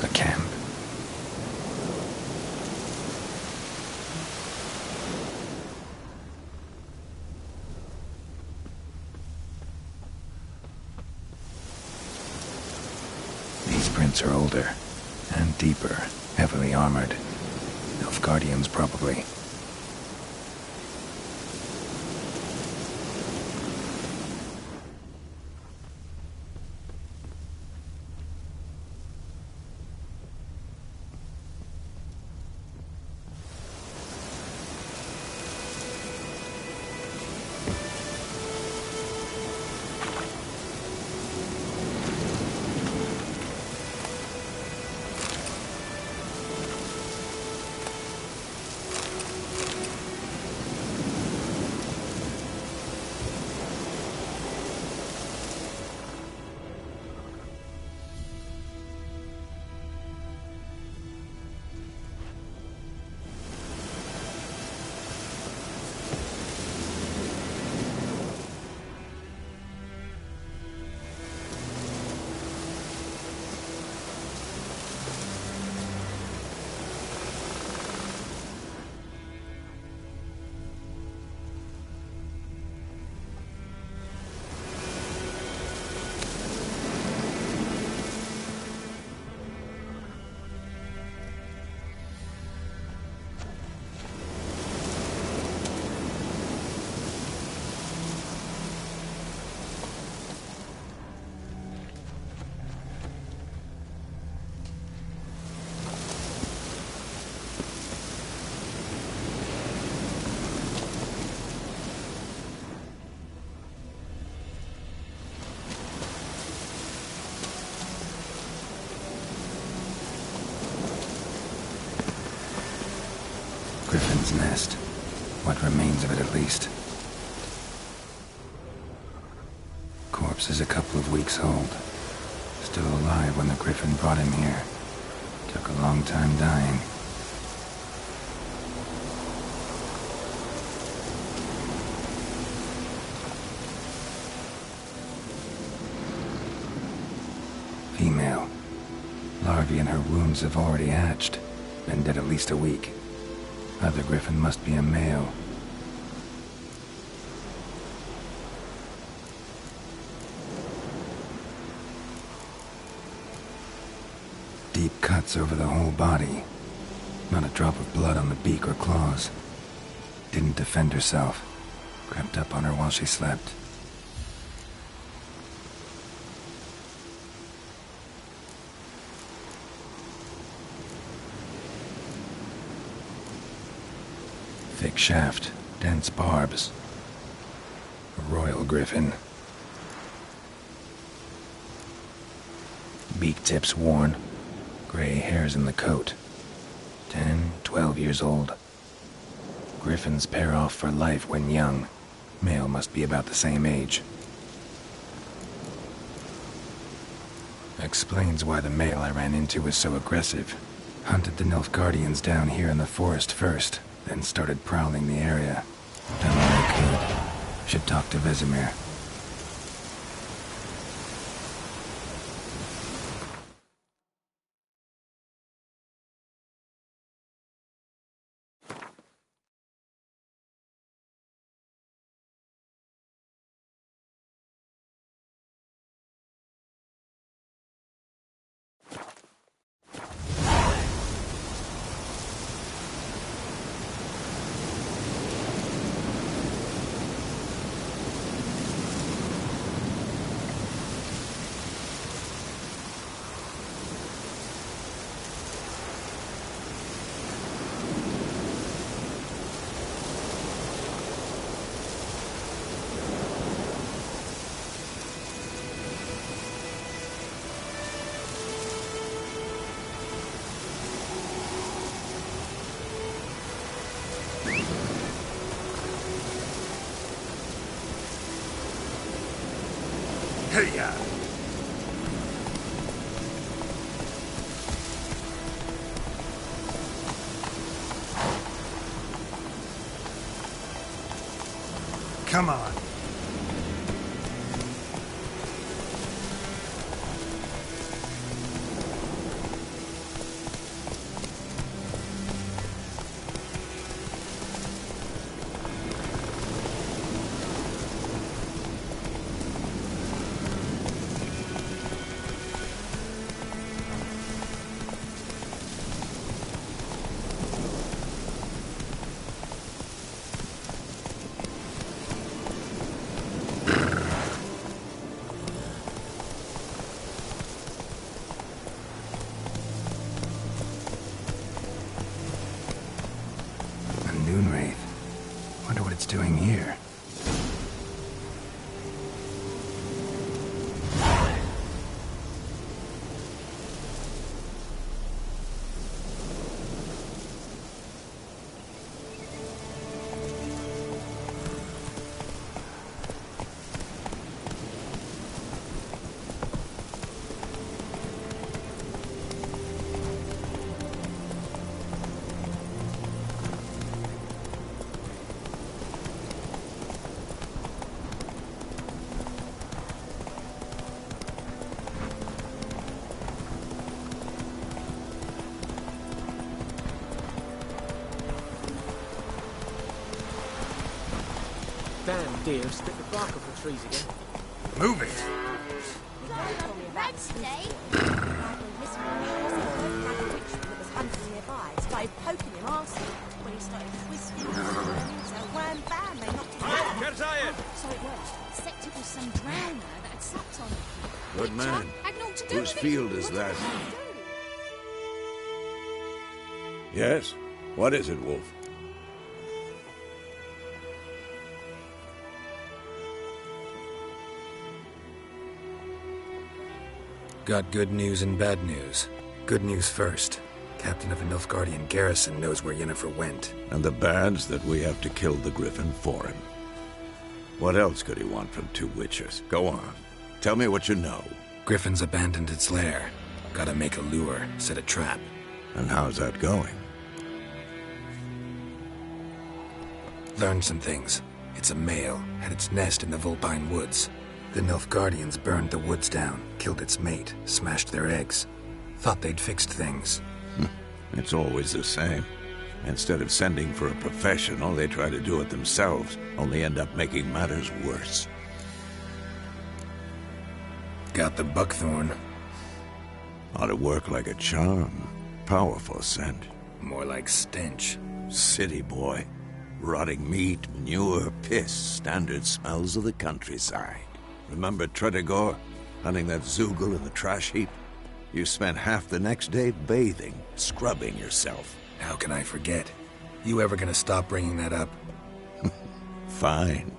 A camp. These prints are older and deeper, heavily armored. Nilfgaardians, probably. Griffin's nest. What remains of it, at least. Corpse is a couple of weeks old. Still alive when the Griffin brought him here. Took a long time dying. Female. Larvae in her wombs have already hatched. Been dead at least a week. Other Griffin must be a male. Deep cuts over the whole body. Not a drop of blood on the beak or claws. Didn't defend herself. Crept up on her while she slept. Thick shaft, dense barbs. A royal Griffin. Beak tips worn. Gray hairs in the coat. 10, 12 years old. Griffins pair off for life when young. Male must be about the same age. Explains why the male I ran into was so aggressive. Hunted the Nilfgaardians down here in the forest first, then started prowling the area. Done what I could. Should talk to Vesemir. Hey-ya! Come on. Doing here? Damn deers bit the bark off the trees again. Move it! Red today. Hunting nearby, started poking him arsehole. When he started twisting and turning, so wham bam, they knocked him out. Get tired! So it was. Except it was some drowner that had slept on him. Good man. Had naught to do Whose with it. field is What that? did he do? Yes? What is it, Wolf? Got good news and bad news. Good news first. captain of a Nilfgaardian garrison knows where Yennefer went. And the bad's that we have to kill the Griffin for him. What else could he want from two witches? Go on. Tell me what you know. Griffin's abandoned its lair. Gotta make a lure, set a trap. And how's that going? Learned some things. It's a male, had its nest in the Vulpine Woods. The Nilfgaardians burned the woods down, killed its mate, smashed their eggs. Thought they'd fixed things. It's always the same. Instead of sending for a professional, they try to do it themselves, only end up making matters worse. Got the buckthorn. Ought to work like a charm. Powerful scent. More like stench. City boy. Rotting meat, manure, piss, standard smells of the countryside. Remember Tretogor? Hunting that Zoogle in the trash heap? You spent half the next day bathing, scrubbing yourself. How can I forget? You ever gonna stop bringing that up? Fine.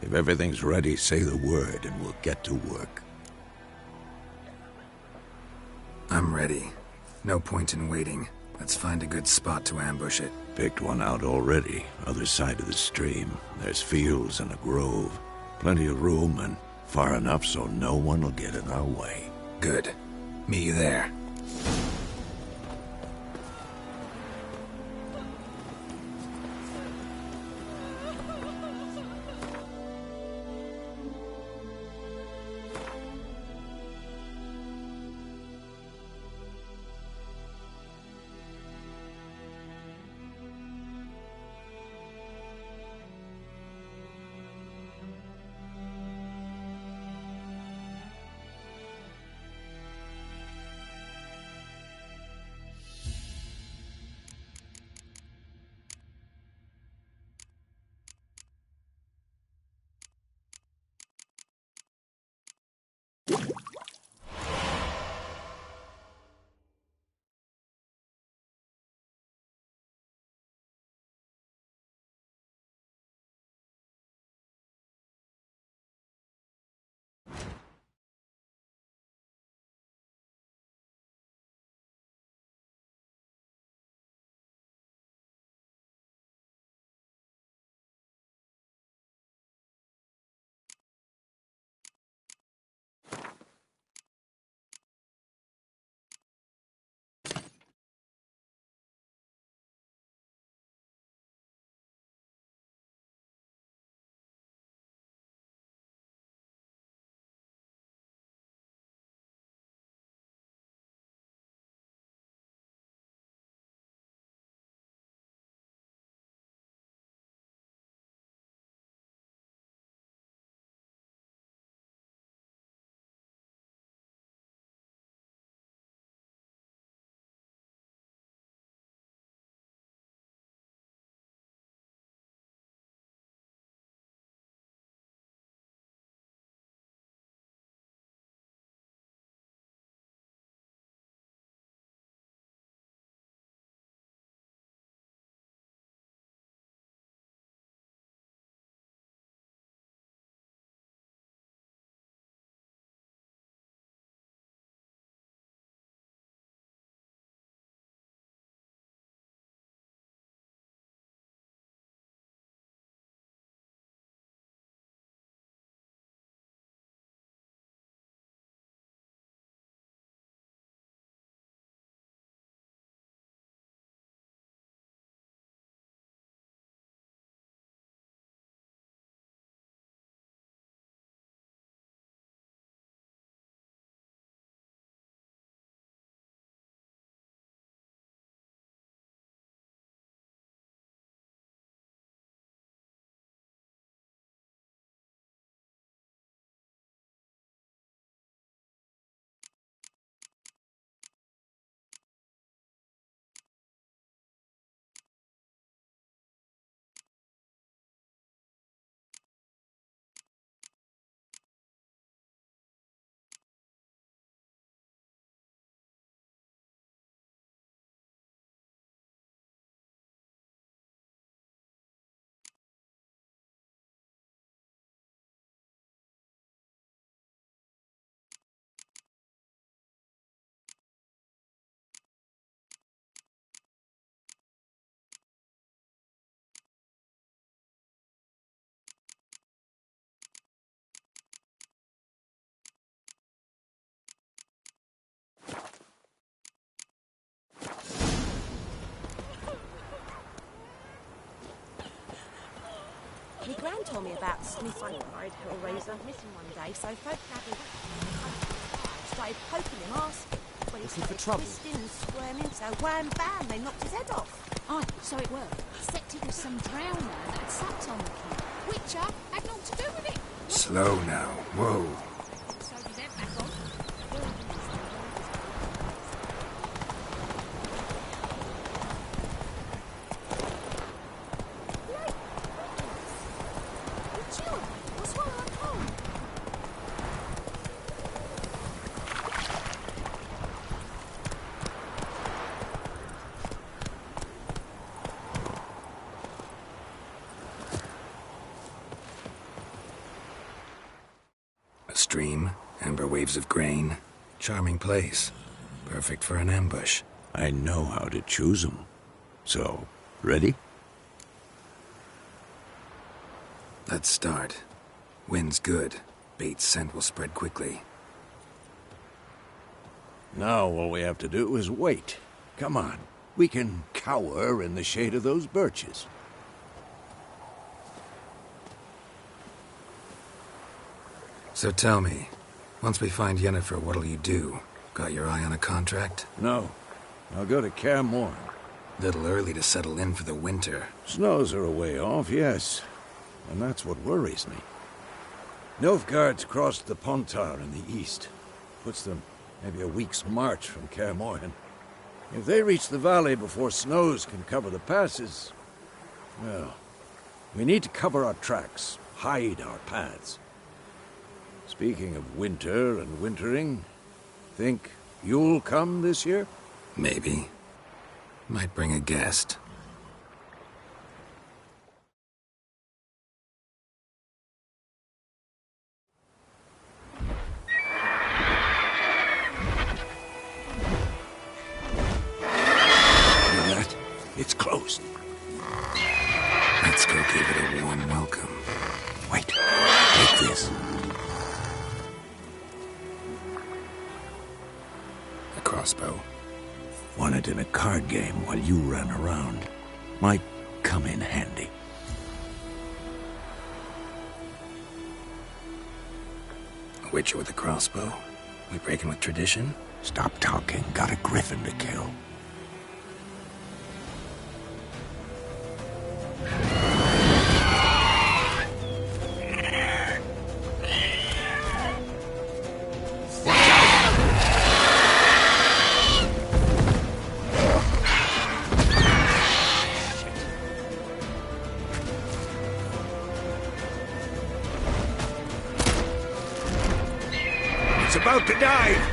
If everything's ready, say the word and we'll get to work. I'm ready. No point in waiting. Let's find a good spot to ambush it. Picked one out already. Other side of the stream. There's fields and a grove. Plenty of room and far enough so no one will get in our way. Good. Meet you there. My gran told me about Smith Ride, Hellraiser, missing one day, so folk gathered started poking him, asking. When he started twisting and squirming, so wham bam, they knocked his head off. Aye, so it were. Except it was some drowner that had sat on the kid. Witcher had naught to do with it. Slow now. Whoa. So we went back on. What's wrong? I'm home. A stream, amber waves of grain. Charming place. Perfect for an ambush. I know how to choose 'em. So, ready? Let's start. Wind's good. Bait's scent will spread quickly. Now all we have to do is wait. Come on. We can cower in the shade of those birches. So tell me, once we find Yennefer, what'll you do? Got your eye on a contract? No. I'll go to Kaer Morhen. Little early to settle in for the winter. Snows are a way off, yes. And that's what worries me. Nilfgaard's crossed the Pontar in the east. Puts them maybe a week's march from Kaer Morhen. If they reach the valley before snows can cover the passes, well, we need to cover our tracks, hide our paths. Speaking of winter and wintering, think you'll come this year? Maybe. Might bring a guest. It's closed. Let's go give it a warm welcome. Wait. Take this. A crossbow. Won it in a card game while you ran around. Might come in handy. A witcher with a crossbow? We breaking with tradition? Stop talking. Got a griffin to kill. It's about to dive!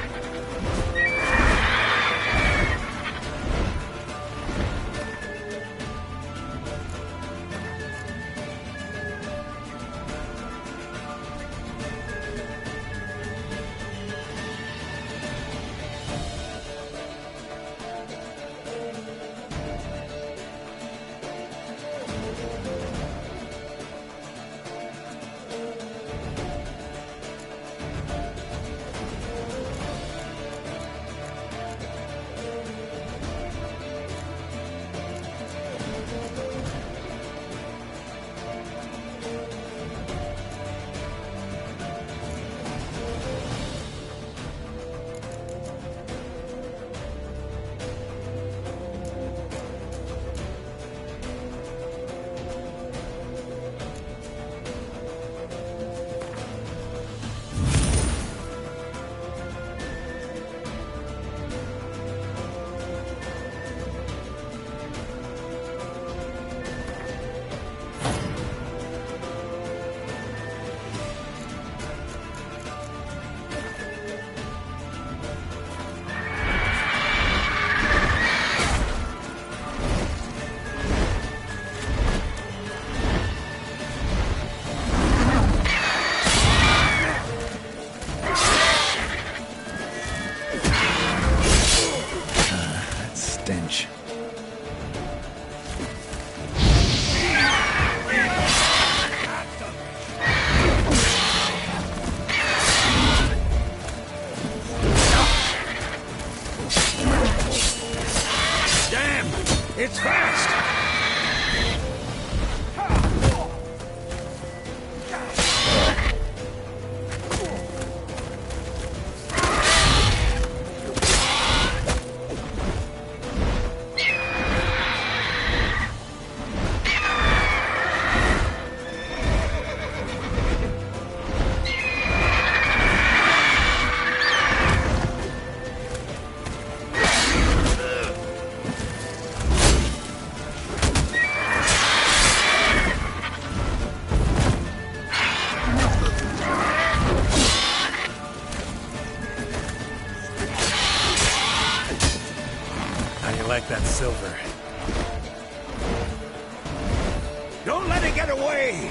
It's fast! How do you like that silver? Don't let it get away!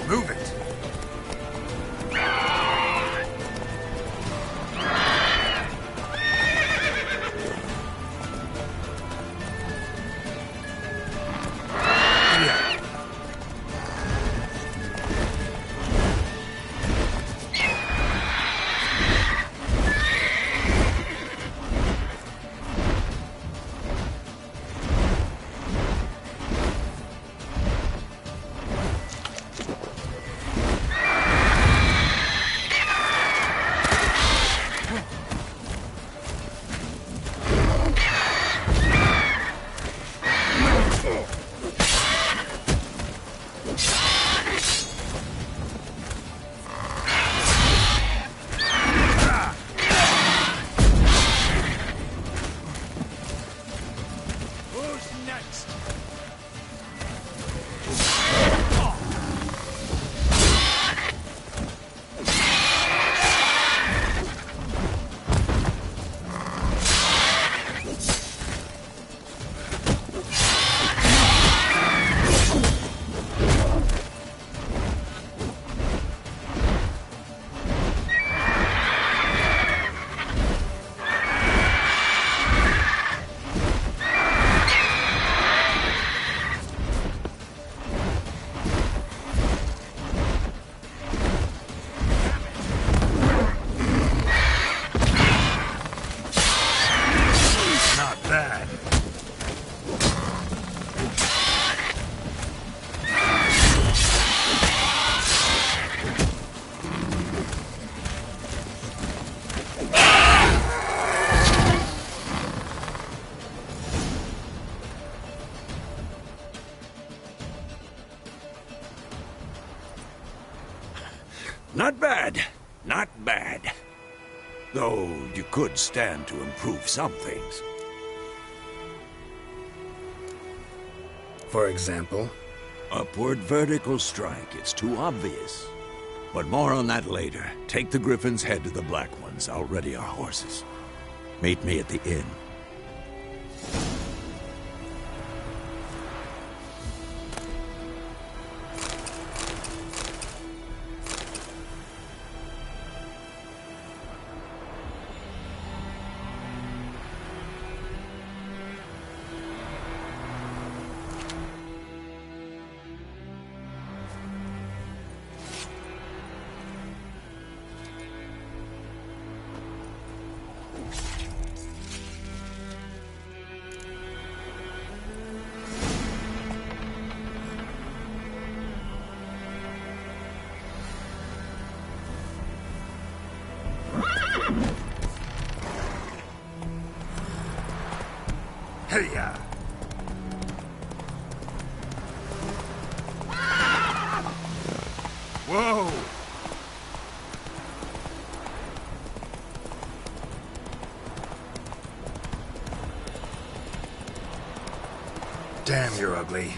Move it! Not bad. Not bad. Though you could stand to improve some things. For example? Upward vertical strike. It's too obvious. But more on that later. Take the Griffin's head to the Black Ones. I'll ready our horses. Meet me at the inn. Hey-ya! Whoa! Damn, you're ugly.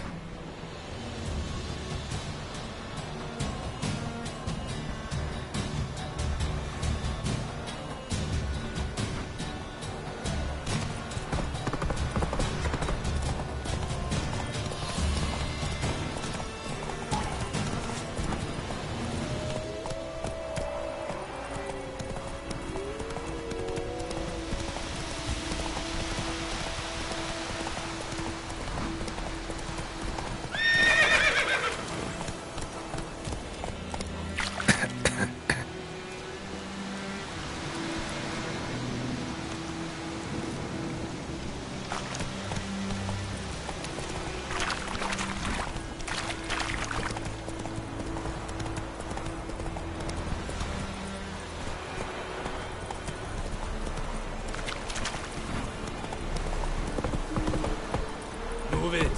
Move it.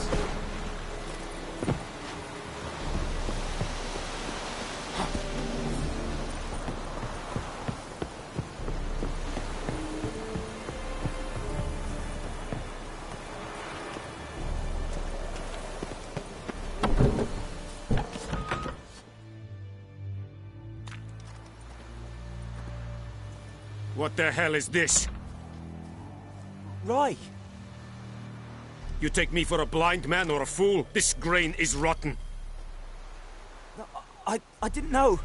What the hell is this? Rye! You take me for a blind man or a fool? This grain is rotten. No, I didn't know.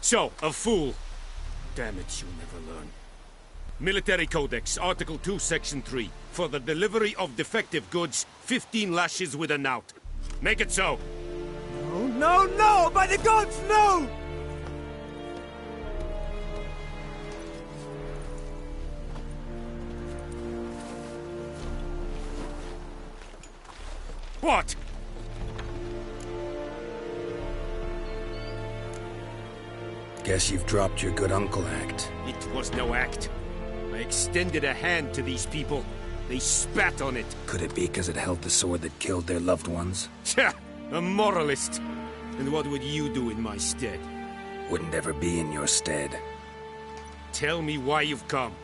So, a fool. Damn it, you'll never learn. Military Codex, Article 2, Section 3. For the delivery of defective goods, 15 lashes with a knout. Make it so. No, no, no! By the gods, no! What? Guess you've dropped your good uncle act. It was no act. I extended a hand to these people. They spat on it. Could it be because it held the sword that killed their loved ones? Tja, a moralist. And what would you do in my stead? Wouldn't ever be in your stead. Tell me why you've come.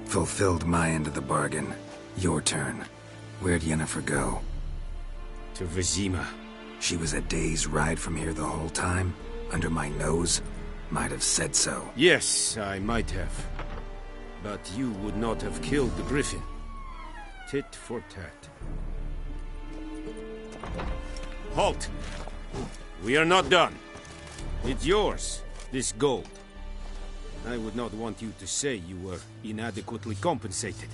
Fulfilled my end of the bargain. Your turn. Where'd Yennefer go? To Vizima. She was a day's ride from here the whole time? Under my nose? Might have said so. Yes, I might have. But you would not have killed the griffin. Tit for tat. Halt! We are not done. It's yours, this gold. I would not want you to say you were inadequately compensated.